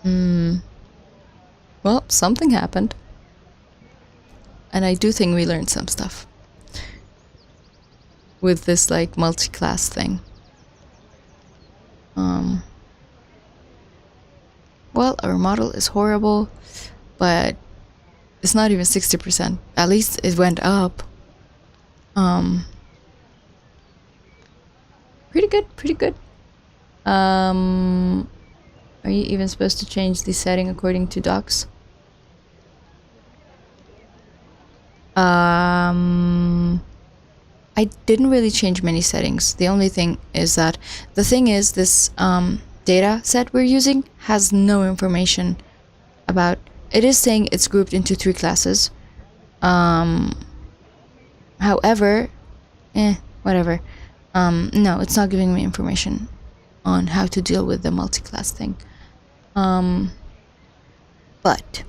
Well, something happened. And I do think we learned some stuff. With this, like, multi-class thing. Well, our model is horrible, but it's not even 60%. At least it went up. Pretty good, pretty good. Are you even supposed to change the setting according to docs? I didn't really change many settings. The only thing is that this data set we're using has no information about. It is saying it's grouped into 3 classes. However, whatever. No, it's not giving me information on how to deal with the multi-class thing. But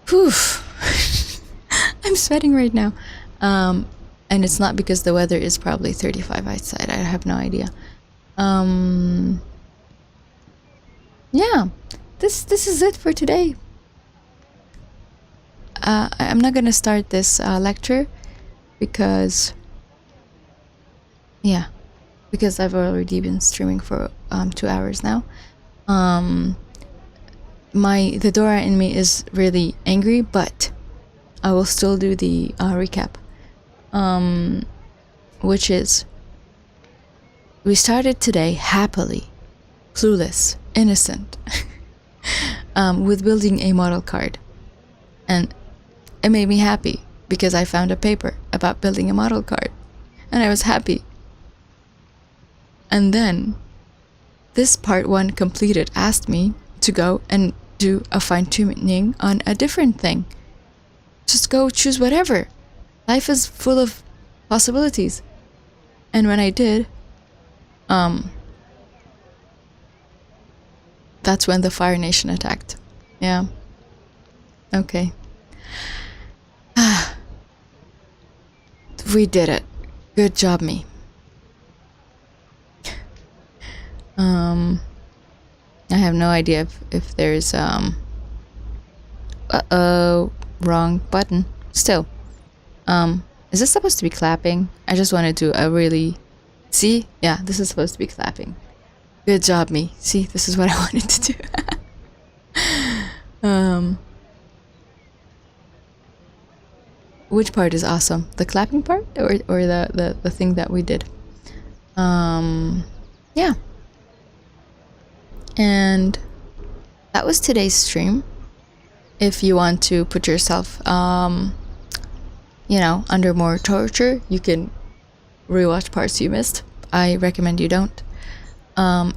whew, I'm sweating right now. And it's not because the weather is probably 35 outside. I have no idea. Yeah, this is it for today. I'm not gonna start this lecture because I've already been streaming for 2 hours now. The Dora in me is really angry, but I will still do the recap, which is, we started today happily, clueless, innocent, with building a model card, and it made me happy because I found a paper about building a model card, and I was happy. And then this part 1 completed asked me to go and do a fine-tuning on a different thing. Just go choose whatever. Life is full of possibilities. And when I did, that's when the Fire Nation attacked. Yeah. Okay. We did it. Good job, me. I have no idea if there's wrong button. Still, is this supposed to be clapping? I just want to do a really, see, yeah, this is supposed to be clapping. Good job, me. See, this is what I wanted to do. Which part is awesome? The clapping part or the thing that we did? Yeah. And that was today's stream. If you want to put yourself, under more torture, you can rewatch parts you missed. I recommend you don't.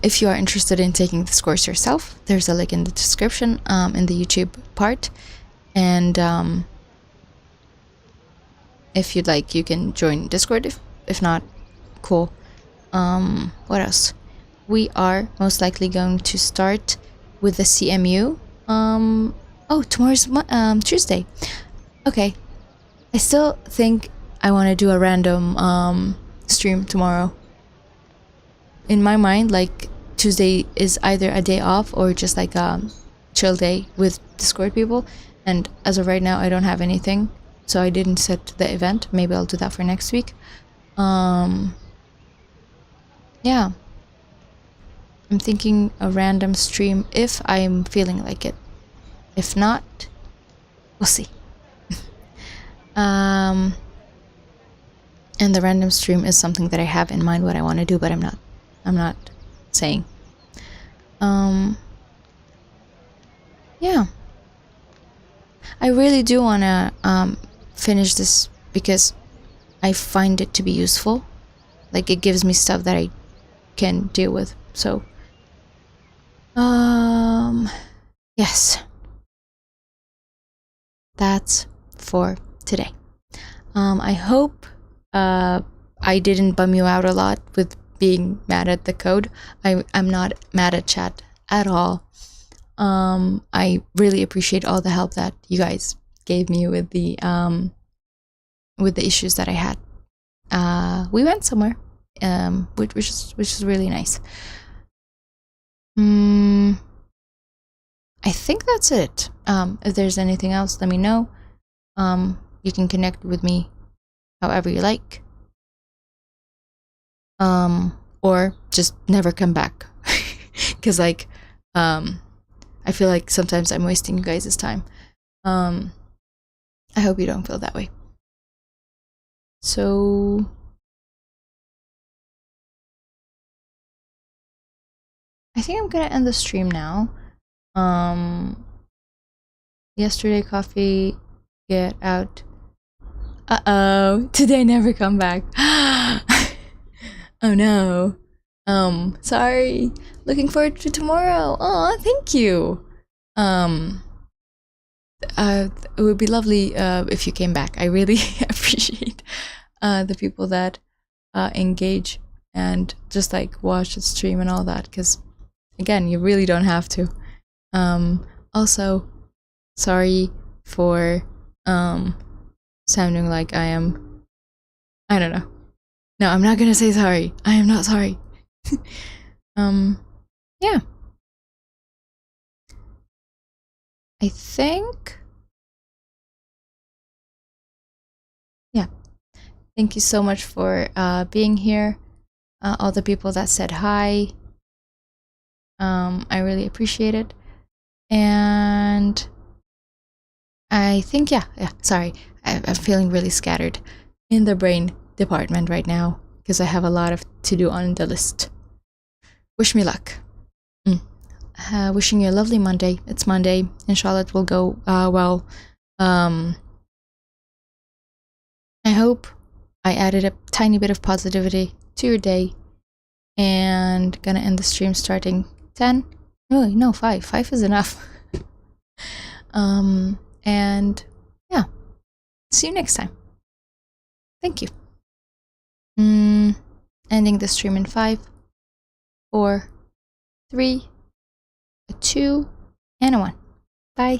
If you are interested in taking this course yourself, there's a link in the description, in the YouTube part. And if you'd like, you can join Discord. If not, cool. What else? We are most likely going to start with the CMU. Tomorrow's Tuesday. Okay. I still think I want to do a random stream tomorrow. In my mind, like, Tuesday is either a day off or just like a chill day with Discord people. And as of right now, I don't have anything, so I didn't set the event. Maybe I'll do that for next week. Yeah. I'm thinking a random stream if I'm feeling like it. If not, we'll see. And the random stream is something that I have in mind what I want to do, but I'm not saying. Yeah. I really do want to finish this because I find it to be useful. Like, it gives me stuff that I can deal with. So, yes. That's for today. I hope I didn't bum you out a lot with being mad at the code. I'm not mad at chat at all. I really appreciate all the help that you guys gave me with the issues that I had. We went somewhere, which is really nice. I think that's it. If there's anything else, let me know. You can connect with me however you like. Or just never come back. Because, like, I feel like sometimes I'm wasting you guys' time. I hope you don't feel that way. So I think I'm gonna end the stream now. Yesterday coffee, get out. Uh-oh, today never come back. Oh no. Sorry. Looking forward to tomorrow. Oh, thank you. It would be lovely if you came back. I really appreciate the people that engage and just like watch the stream and all that, because again, you really don't have to. Also, sorry for sounding like I don't know. No, I'm not gonna say sorry. I am not sorry. Yeah. I think. Yeah. Thank you so much for being here. All the people that said hi. I really appreciate it. And I think, yeah, sorry. I'm feeling really scattered in the brain department right now because I have a lot of to do on the list. Wish me luck. Wishing you a lovely Monday. It's Monday. Inshallah, it will go well. I hope I added a tiny bit of positivity to your day. And gonna end the stream starting 10. No, 5. 5 is enough. And yeah, see you next time. Thank you. Ending the stream in 5, 4, 3, 2, and 1.